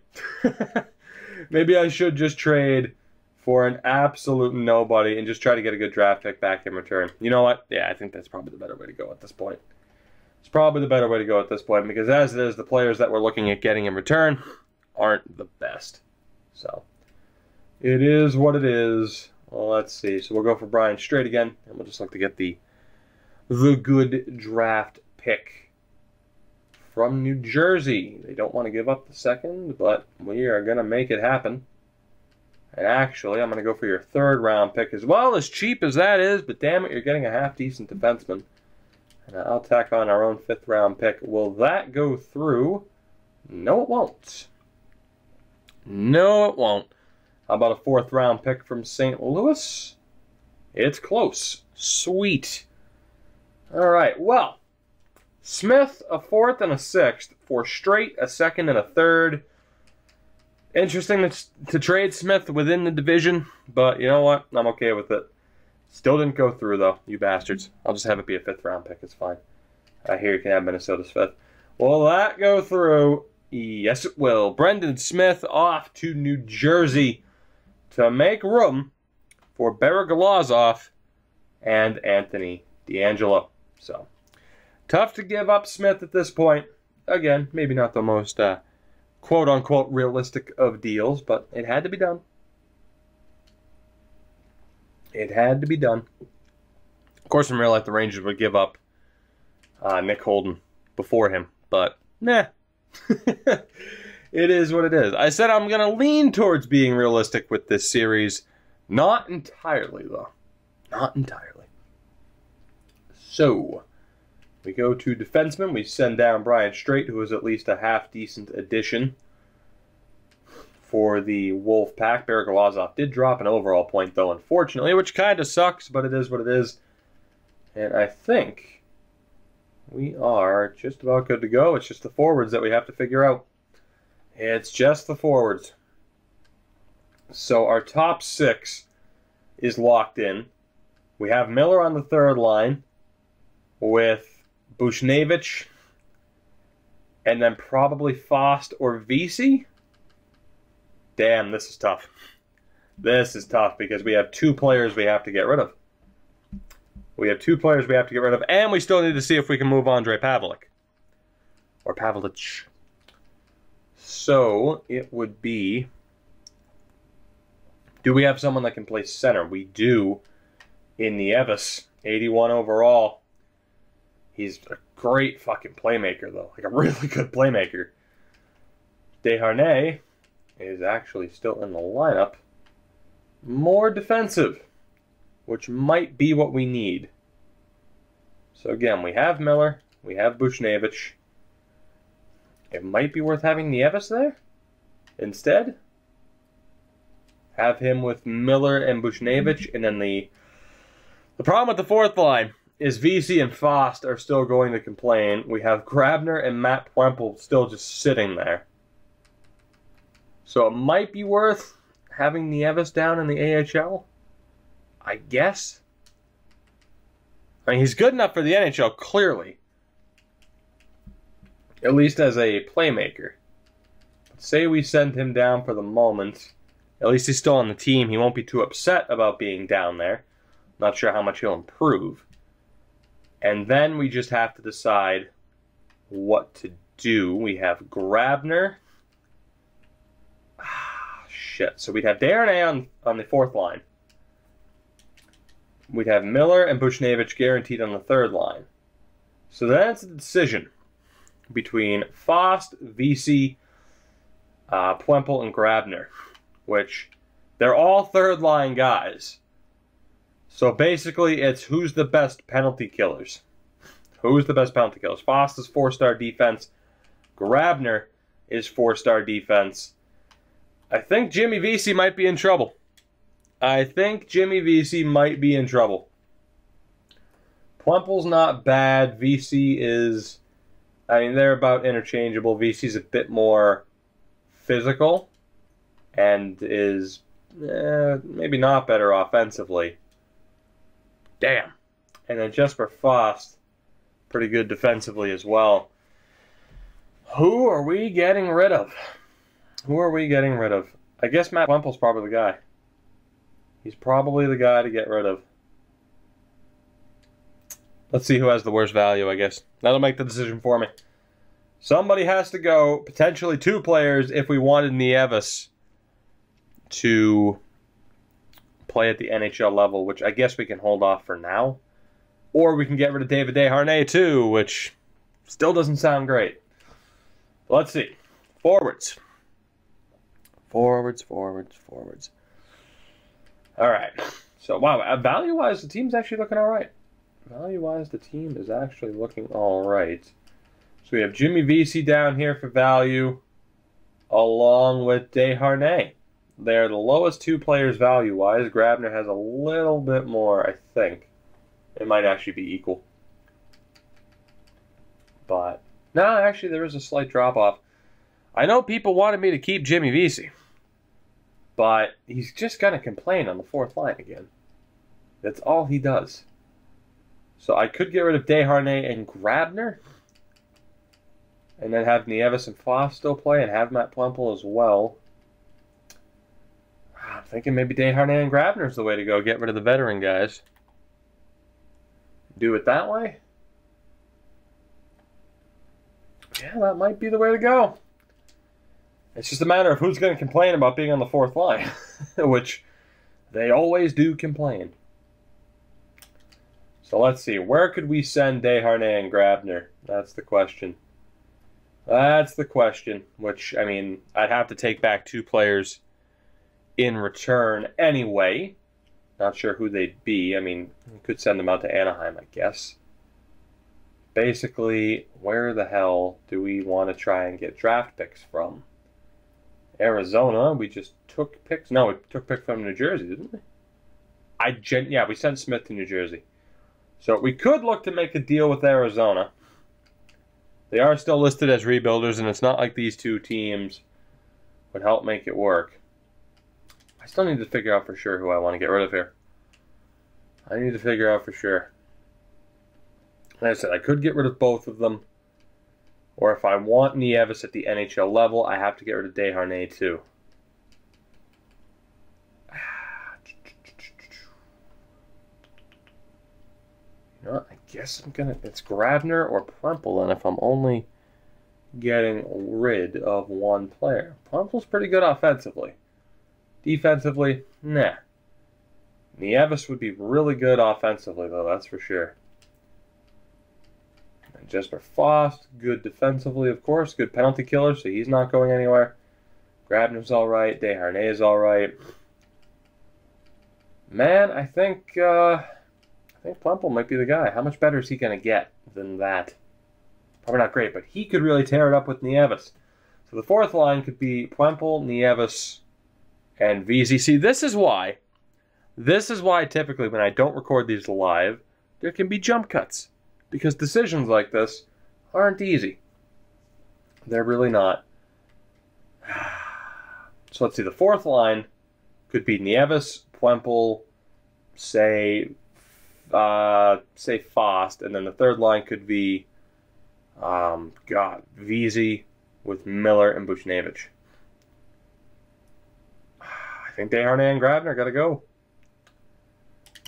Maybe I should just trade for an absolute nobody and just try to get a good draft pick back in return. You know what? Yeah, I think that's probably the better way to go at this point. It's probably the better way to go at this point because as it is, the players that we're looking at getting in return aren't the best. So, it is what it is. Well, let's see. So we'll go for Brian Straight again, and we'll just look to get the good draft pick from New Jersey. They don't want to give up the second, but we are going to make it happen. And actually, I'm going to go for your third round pick as well, as cheap as that is, but damn it, you're getting a half-decent defenseman. And I'll tack on our own fifth round pick. Will that go through? No, it won't. No, it won't. How about a fourth round pick from St. Louis? It's close. Sweet. All right, well, Smith, a fourth and a sixth for Straight, a second and a third. Interesting to trade Smith within the division, but you know what? I'm okay with it. Still didn't go through, though, you bastards. I'll just have it be a fifth round pick. It's fine. I hear you can have Minnesota's fifth. Will that go through? Yes, it will. Brendan Smith off to New Jersey to make room for Beragolazov and Anthony DeAngelo. So, tough to give up Smith at this point. Again, maybe not the most quote-unquote realistic of deals, but it had to be done. It had to be done. Of course, in real life, the Rangers would give up Nick Holden before him, but nah. It is what it is. I said I'm going to lean towards being realistic with this series. Not entirely, though. Not entirely. So, we go to defenseman. We send down Brian Straight, who is at least a half-decent addition for the Wolf Pack. Beragolazov did drop an overall point, though, unfortunately, which kind of sucks, but it is what it is. And I think we are just about good to go. It's just the forwards that we have to figure out. It's just the forwards. So our top six is locked in. We have Miller on the third line with Bushnevich and then probably Fost or Vesey. Damn, this is tough. This is tough because we have two players we have to get rid of. We have two players we have to get rid of, and we still need to see if we can move Andrei Pavlik. Or Pavlich. So, it would be Do we have someone that can play center? We do in Nieves, 81 overall. He's a great fucking playmaker, though. Like a really good playmaker. Desharnais is actually still in the lineup. More defensive, which might be what we need. So again, we have Miller. We have Buchnevich. It might be worth having Nieves there instead. Have him with Miller and Buchnevich, and then the problem with the fourth line is VC and Fost are still going to complain. We have Grabner and Matt Plemple still just sitting there. So it might be worth having Nieves down in the AHL, I guess. I mean, he's good enough for the NHL, clearly. At least as a playmaker. But say we send him down for the moment. At least he's still on the team. He won't be too upset about being down there. Not sure how much he'll improve. And then we just have to decide what to do. We have Grabner. Shit. So we'd have Desharnais on the fourth line. We'd have Miller and Buchnevich guaranteed on the third line. So that's the decision between Fost, VC, Plemple, and Grabner. Which, they're all third line guys. So basically, it's who's the best penalty killers. Who's the best penalty killers? Fost is 4-star defense. Grabner is 4-star defense. I think Jimmy VC might be in trouble. Plemple's not bad. VC is... I mean, they're about interchangeable. VC's a bit more physical. And is maybe not better offensively. Damn. And then Jesper Fost, pretty good defensively as well. Who are we getting rid of? I guess Matt Plemple's probably the guy. He's probably the guy to get rid of. Let's see who has the worst value, I guess. That'll make the decision for me. Somebody has to go. Potentially 2 players if we wanted Nieves to play at the NHL level, which I guess we can hold off for now. Or we can get rid of David Desharnais too, which still doesn't sound great. Let's see. Forwards. Alright. So, wow, value-wise, the team's actually looking alright. So we have Jimmy VC down here for value, along with Desharnais. They're the lowest 2 players value-wise. Grabner has a little bit more, I think. It might actually be equal. But, no, actually there is a slight drop-off. I know people wanted me to keep Jimmy Vesey, but he's just going to complain on the fourth line again. That's all he does. So I could get rid of Desharnais and Grabner, and then have Nieves and Fost still play, and have Matt Plemple as well. I'm thinking maybe Desharnais and Grabner is the way to go. Get rid of the veteran guys. Do it that way? Yeah, that might be the way to go. It's just a matter of who's going to complain about being on the fourth line. Which they always do complain. So let's see. Where could we send Desharnais and Grabner? That's the question. Which, I mean, I'd have to take back 2 players in return anyway. Not sure who they'd be. I mean, we could send them out to Anaheim, I guess. Basically, where the hell do we want to try and get draft picks from? Arizona, we just took picks. No, we took picks from New Jersey, didn't we? Yeah, we sent Smith to New Jersey. So we could look to make a deal with Arizona. They are still listed as rebuilders, and it's not like these 2 teams would help make it work. I still need to figure out for sure who I want to get rid of here. Like I said, I could get rid of both of them. Or if I want Nieves at the NHL level, I have to get rid of Desharnais too. You know what? I guess it's Grabner or Plemple, and if I'm only getting rid of 1 player. Plemple's pretty good offensively. Defensively, nah. Nieves would be really good offensively, though, that's for sure. And Jesper Fast, good defensively, of course. Good penalty killer, so he's not going anywhere. Grabner's all right. Desharnais all right. Man, I think Plempel might be the guy. How much better is he going to get than that? Probably not great, but he could really tear it up with Nieves. So the fourth line could be Plempel, Nieves, and Vesey. See, this is why typically when I don't record these live, there can be jump cuts. Because decisions like this aren't easy. They're really not. So let's see, the fourth line could be Nieves, Plempel, say Fast, and then the third line could be Vesey with Miller and Buchnevich. I think Desharnais and Grabner gotta go.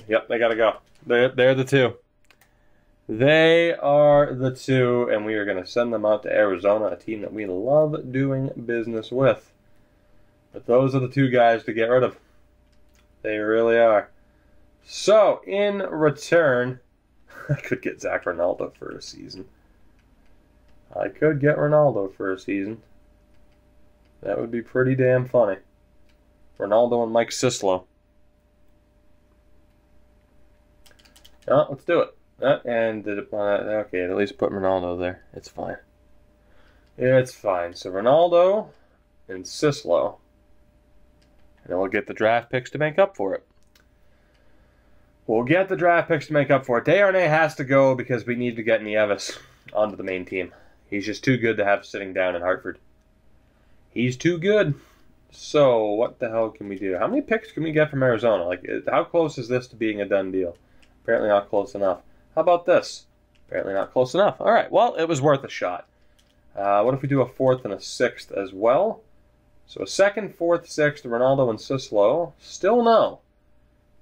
Yep, they gotta go. They're the two. They are the two, and we are going to send them out to Arizona, a team that we love doing business with. But those are the two guys to get rid of. They really are. So, in return, I could get Zach Ronaldo for a season. That would be pretty damn funny. Ronaldo and Mike Sislo. Oh, let's do it. Okay, at least put Ronaldo there. It's fine. It's fine. So Ronaldo and Sislo. And then we'll get the draft picks to make up for it. Desharnais has to go because we need to get Nieves onto the main team. He's just too good to have sitting down in Hartford. He's too good. So, what the hell can we do? How many picks can we get from Arizona? Like, how close is this to being a done deal? Apparently not close enough. How about this? Apparently not close enough. All right, well, it was worth a shot. What if we do a fourth and a sixth as well? So a second, fourth, sixth, Ronaldo and Sislo. Still no.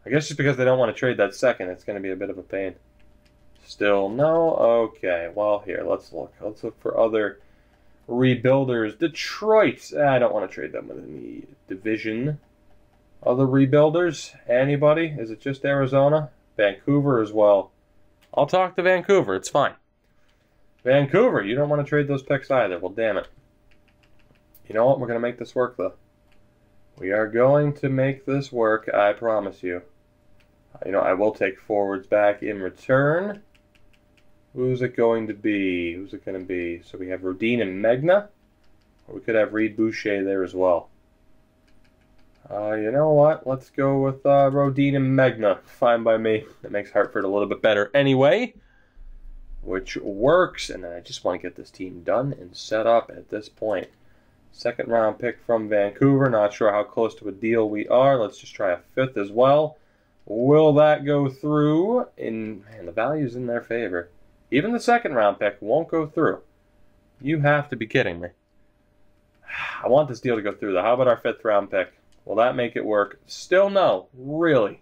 I guess just because they don't want to trade that second, it's going to be a bit of a pain. Still no? Okay, well, here, let's look. Let's look for other rebuilders. Detroit. I don't want to trade them within the division. Other rebuilders? Anybody? Is it just Arizona? Vancouver as well. I'll talk to Vancouver. It's fine. Vancouver, you don't want to trade those picks either. Well, damn it. You know what? We're going to make this work, though. We are going to make this work, I promise you. I will take forwards back in return. Who's it going to be? So we have Rodin and Megna. Or we could have Reed Boucher there as well. You know what? Let's go with Rodin and Megna. Fine by me. That makes Hartford a little bit better anyway. Which works. And I just want to get this team done and set up at this point. Second round pick from Vancouver. Not sure how close to a deal we are. Let's just try a fifth as well. Will that go through? Man, the value's in their favor. Even the second round pick won't go through. You have to be kidding me. I want this deal to go through, though. How about our fifth round pick? Will that make it work? Still no. Really?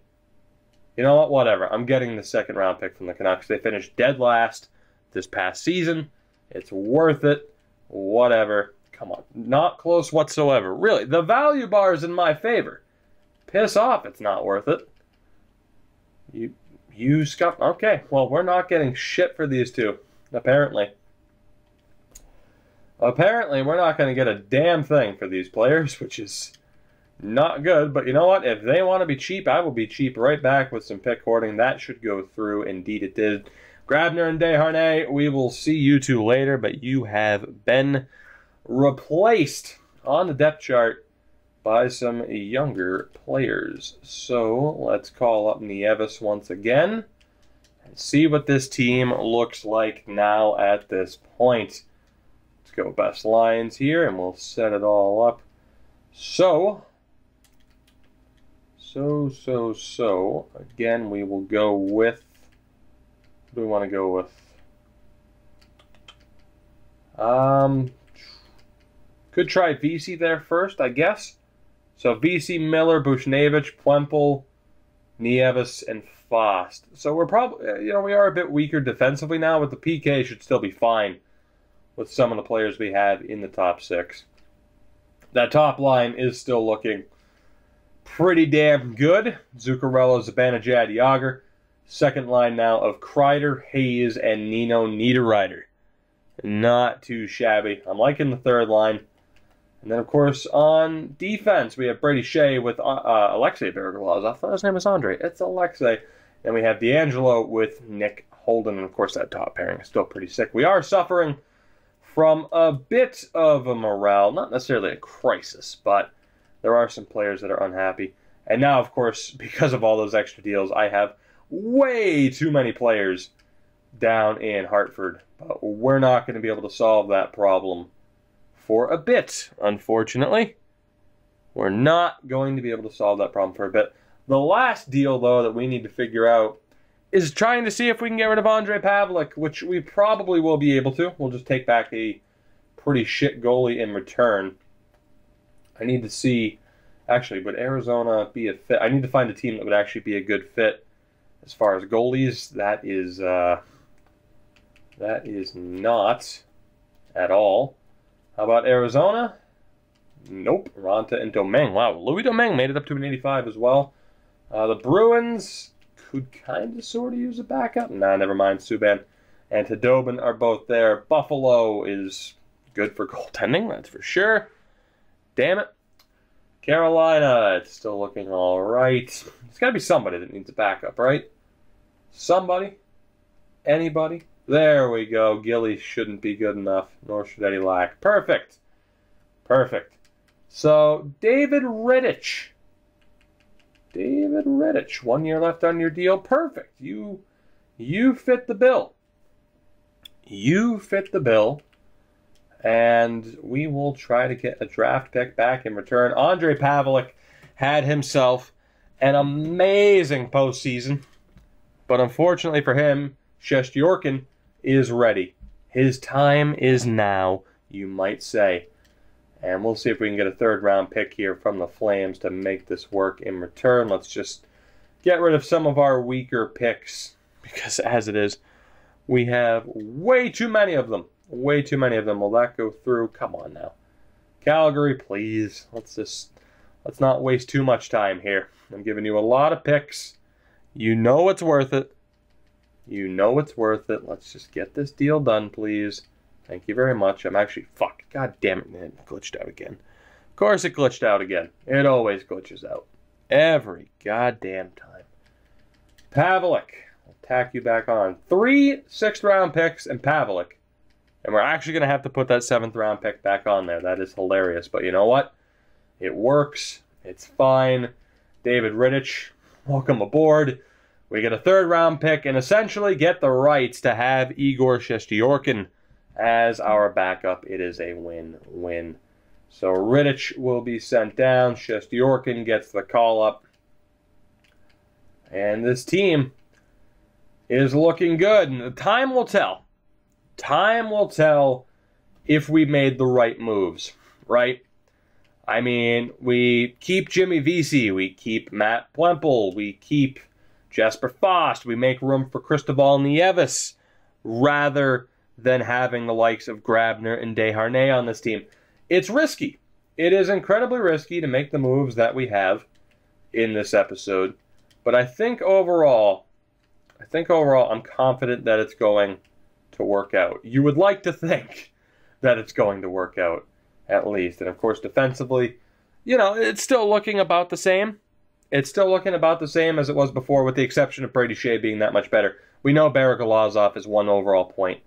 You know what? Whatever. I'm getting the second round pick from the Canucks. They finished dead last this past season. It's worth it. Whatever. Come on. Not close whatsoever. Really. The value bar is in my favor. Piss off. It's not worth it. You scuff. Okay. Well, we're not getting shit for these two. Apparently. Apparently, we're not going to get a damn thing for these players, which is not good. But you know what? If they want to be cheap, I will be cheap right back with some pick hoarding. That should go through. Indeed it did. Grabner and Desharnais, we will see you two later, but you have been replaced on the depth chart by some younger players. So let's call up Nieves once again and see what this team looks like now at this point. Let's go best lines here and we'll set it all up. So again, we will go with, what do we want to go with? Could try Vesey there first, I guess. So Vesey, Miller, Buchnevich, Plempel, Nieves, and Fast. So we're probably, we are a bit weaker defensively now, but the PK should still be fine with some of the players we have in the top six. That top line is still looking pretty damn good. Zuccarello, Zibanejad, Yager. Second line now of Kreider, Hayes, and Nino Niederreiter. Not too shabby. I'm liking the third line. And then, of course, on defense, we have Brady Shea with Alexei Bergolaz. I thought his name was Andre. It's Alexei. And we have D'Angelo with Nick Holden. And, of course, that top pairing is still pretty sick. We are suffering from a bit of a morale. Not necessarily a crisis, but there are some players that are unhappy. And now, of course, because of all those extra deals, I have way too many players down in Hartford. But we're not going to be able to solve that problem for a bit, unfortunately. We're not going to be able to solve that problem for a bit. The last deal, though, that we need to figure out is trying to see if we can get rid of Ondrej Pavelec, which we probably will be able to. We'll just take back a pretty shit goalie in return. I need to see, actually, would Arizona be a fit? I need to find a team that would actually be a good fit as far as goalies. That is not at all. How about Arizona? Nope. Ranta and Domingue. Wow, Louis Domingue made it up to an 85 as well. The Bruins could kind of sort of use a backup. Nah, never mind. Subban and Tadobin are both there. Buffalo is good for goaltending, that's for sure. Damn it. Carolina, it's still looking all right. There's got to be somebody that needs a backup, right? Somebody? Anybody? There we go. Gilly shouldn't be good enough, nor should Eddie Lack. Perfect. Perfect. So, David Rittich. David Rittich. 1 year left on your deal. Perfect. You fit the bill. You fit the bill. And we will try to get a draft pick back in return. Ondrej Pavelec had himself an amazing postseason. But unfortunately for him, Shestyorkin is ready. His time is now, you might say. And we'll see if we can get a third-round pick here from the Flames to make this work in return. Let's just get rid of some of our weaker picks. Because as it is, we have way too many of them. Way too many of them. Will that go through? Come on now. Calgary, please. Let's not waste too much time here. I'm giving you a lot of picks. You know it's worth it. You know it's worth it. Let's just get this deal done, please. Thank you very much. I'm actually... Fuck. God damn it, man. It glitched out again. Of course it glitched out again. It always glitches out. Every goddamn time. Pavelec. I'll tack you back on. 3 sixth-round picks and Pavelec. And we're actually going to have to put that 7th-round pick back on there. That is hilarious. But you know what? It works. It's fine. David Rittich, welcome aboard. We get a 3rd-round pick and essentially get the rights to have Igor Shestyorkin as our backup. It is a win-win. So Rittich will be sent down. Shestyorkin gets the call-up. And this team is looking good. And time will tell. Time will tell if we made the right moves, right? I mean, we keep Jimmy Vesey. We keep Matt Plemple. We keep Jesper Fast. We make room for Cristobal Nieves rather than having the likes of Grabner and Desharnais on this team. It's risky. It is incredibly risky to make the moves that we have in this episode. But I think overall, I'm confident that it's going to work out. You would like to think that it's going to work out, at least. And of course, defensively, you know, it's still looking about the same. It's still looking about the same as it was before, with the exception of Brady Shea being that much better. We know Bergolazov is 1 overall point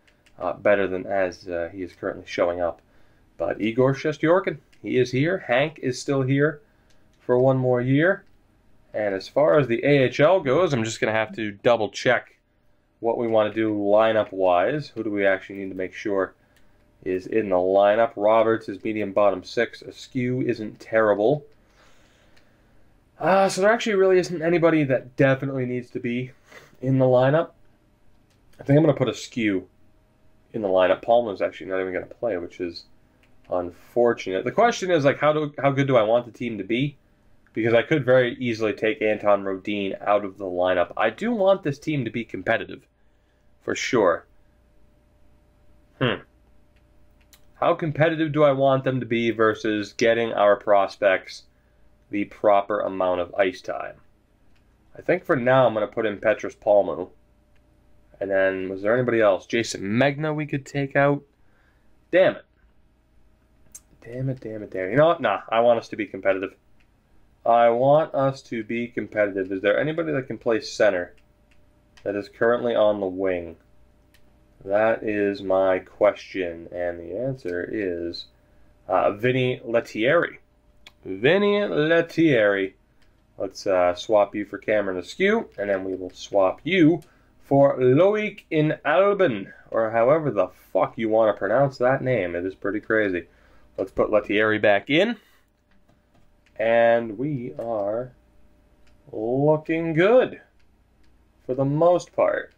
better than as he is currently showing up. But Igor Shestyorkin, he is here. Hank is still here for 1 more year. And as far as the AHL goes, I'm just going to have to double check what we want to do lineup-wise. Who do we actually need to make sure is in the lineup? Roberts is medium bottom 6. Askew isn't terrible. So there actually really isn't anybody that definitely needs to be in the lineup. I think I'm going to put Askew in the lineup. Palmer's actually not even going to play, which is unfortunate. The question is, like, how good do I want the team to be? Because I could very easily take Anton Rodin out of the lineup. I do want this team to be competitive, for sure. How competitive do I want them to be versus getting our prospects the proper amount of ice time. I think for now I'm going to put in Petrus Palmu. And then, was there anybody else? Jason Megna we could take out? Damn it. Damn it. You know what? Nah, I want us to be competitive. I want us to be competitive. Is there anybody that can play center that is currently on the wing? That is my question. And the answer is Vinny Lettieri. Vinny Lettieri. Let's swap you for Cameron Askew, and then we will swap you for Loic in Albin, or however the fuck you want to pronounce that name. It is pretty crazy. Let's put Lettieri back in, and we are looking good for the most part.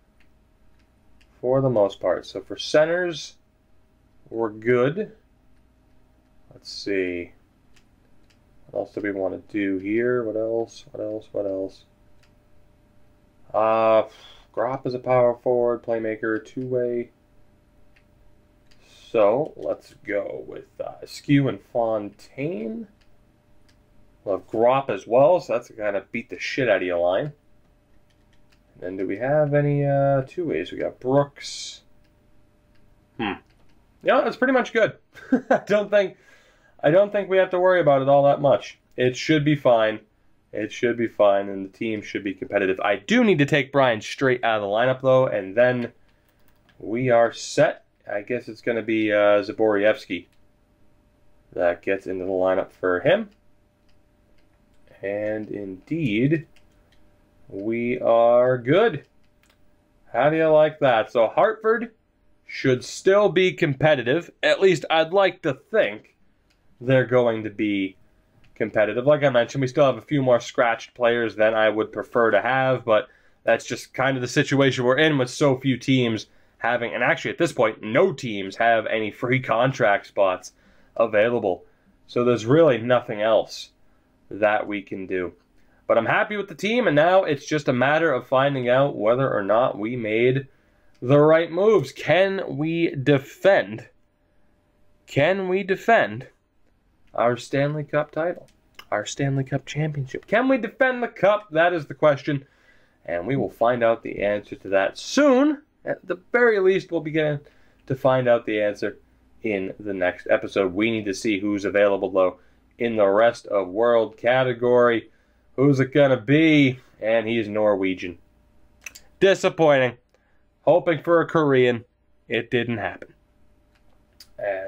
So for centers, we're good. Let's see. What else do we want to do here? What else? Gropp is a power forward, playmaker, two-way. So, let's go with Askew and Fontaine. We'll have Gropp as well, so that's going to beat the shit out of your line. And then do we have any two-ways? We got Brooks. Yeah, that's pretty much good. I don't think we have to worry about it all that much. It should be fine. And the team should be competitive. I do need to take Brian straight out of the lineup, though, and then we are set. I guess it's going to be Zaborievsky that gets into the lineup for him. And indeed, we are good. How do you like that? So Hartford should still be competitive. At least I'd like to think they're going to be competitive. Like I mentioned, we still have a few more scratched players than I would prefer to have, but that's just kind of the situation we're in with so few teams having, and actually at this point, no teams have any free contract spots available. So there's really nothing else that we can do. But I'm happy with the team, and now it's just a matter of finding out whether or not we made the right moves. Can we defend? Our Stanley Cup title, our Stanley Cup championship? Can we defend the cup? That is the question, and we will find out the answer to that soon. At the very least, we'll begin to find out the answer in the next episode. We need to see who's available, though, in the rest of world category. Who's it going to be? And he's Norwegian. Disappointing. Hoping for a Korean. It didn't happen.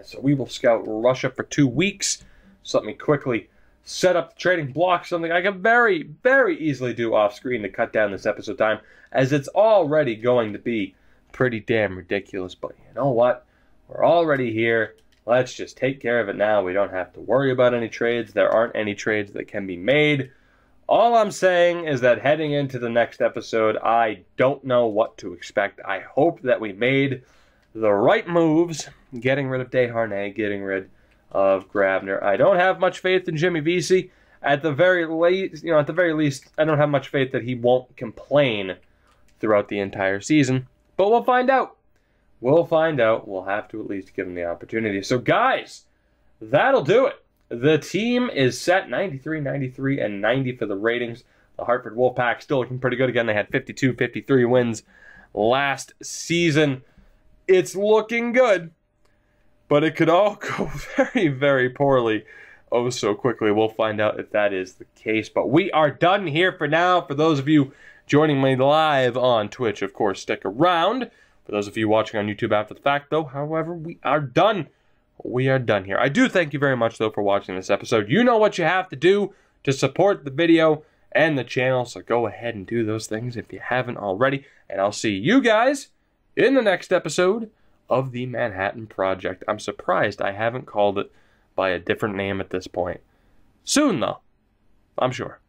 So we will scout Russia for 2 weeks. So let me quickly set up the trading block, something I can very, very easily do off screen to cut down this episode time, as it's already going to be pretty damn ridiculous. But you know what? We're already here. Let's just take care of it now. We don't have to worry about any trades. There aren't any trades that can be made. All I'm saying is that heading into the next episode, I don't know what to expect. I hope that we made the right moves, getting rid of Desharnais, getting rid of Grabner. I don't have much faith in Jimmy Vesey. At the very least, I don't have much faith that he won't complain throughout the entire season. But we'll find out. We'll have to at least give him the opportunity. So, guys, that'll do it. The team is set 93, 93, and 90 for the ratings. The Hartford Wolfpack still looking pretty good. Again, they had 52, 53 wins last season. It's looking good, but it could all go very, very poorly oh so quickly. We'll find out if that is the case. But we are done here for now. For those of you joining me live on Twitch, of course, stick around. For those of you watching on YouTube after the fact, though, however, we are done. We are done here. I do thank you very much, though, for watching this episode. You know what you have to do to support the video and the channel, so go ahead and do those things if you haven't already. And I'll see you guys in the next episode of the Manhattan Project. I'm surprised I haven't called it by a different name at this point. Soon, though. I'm sure.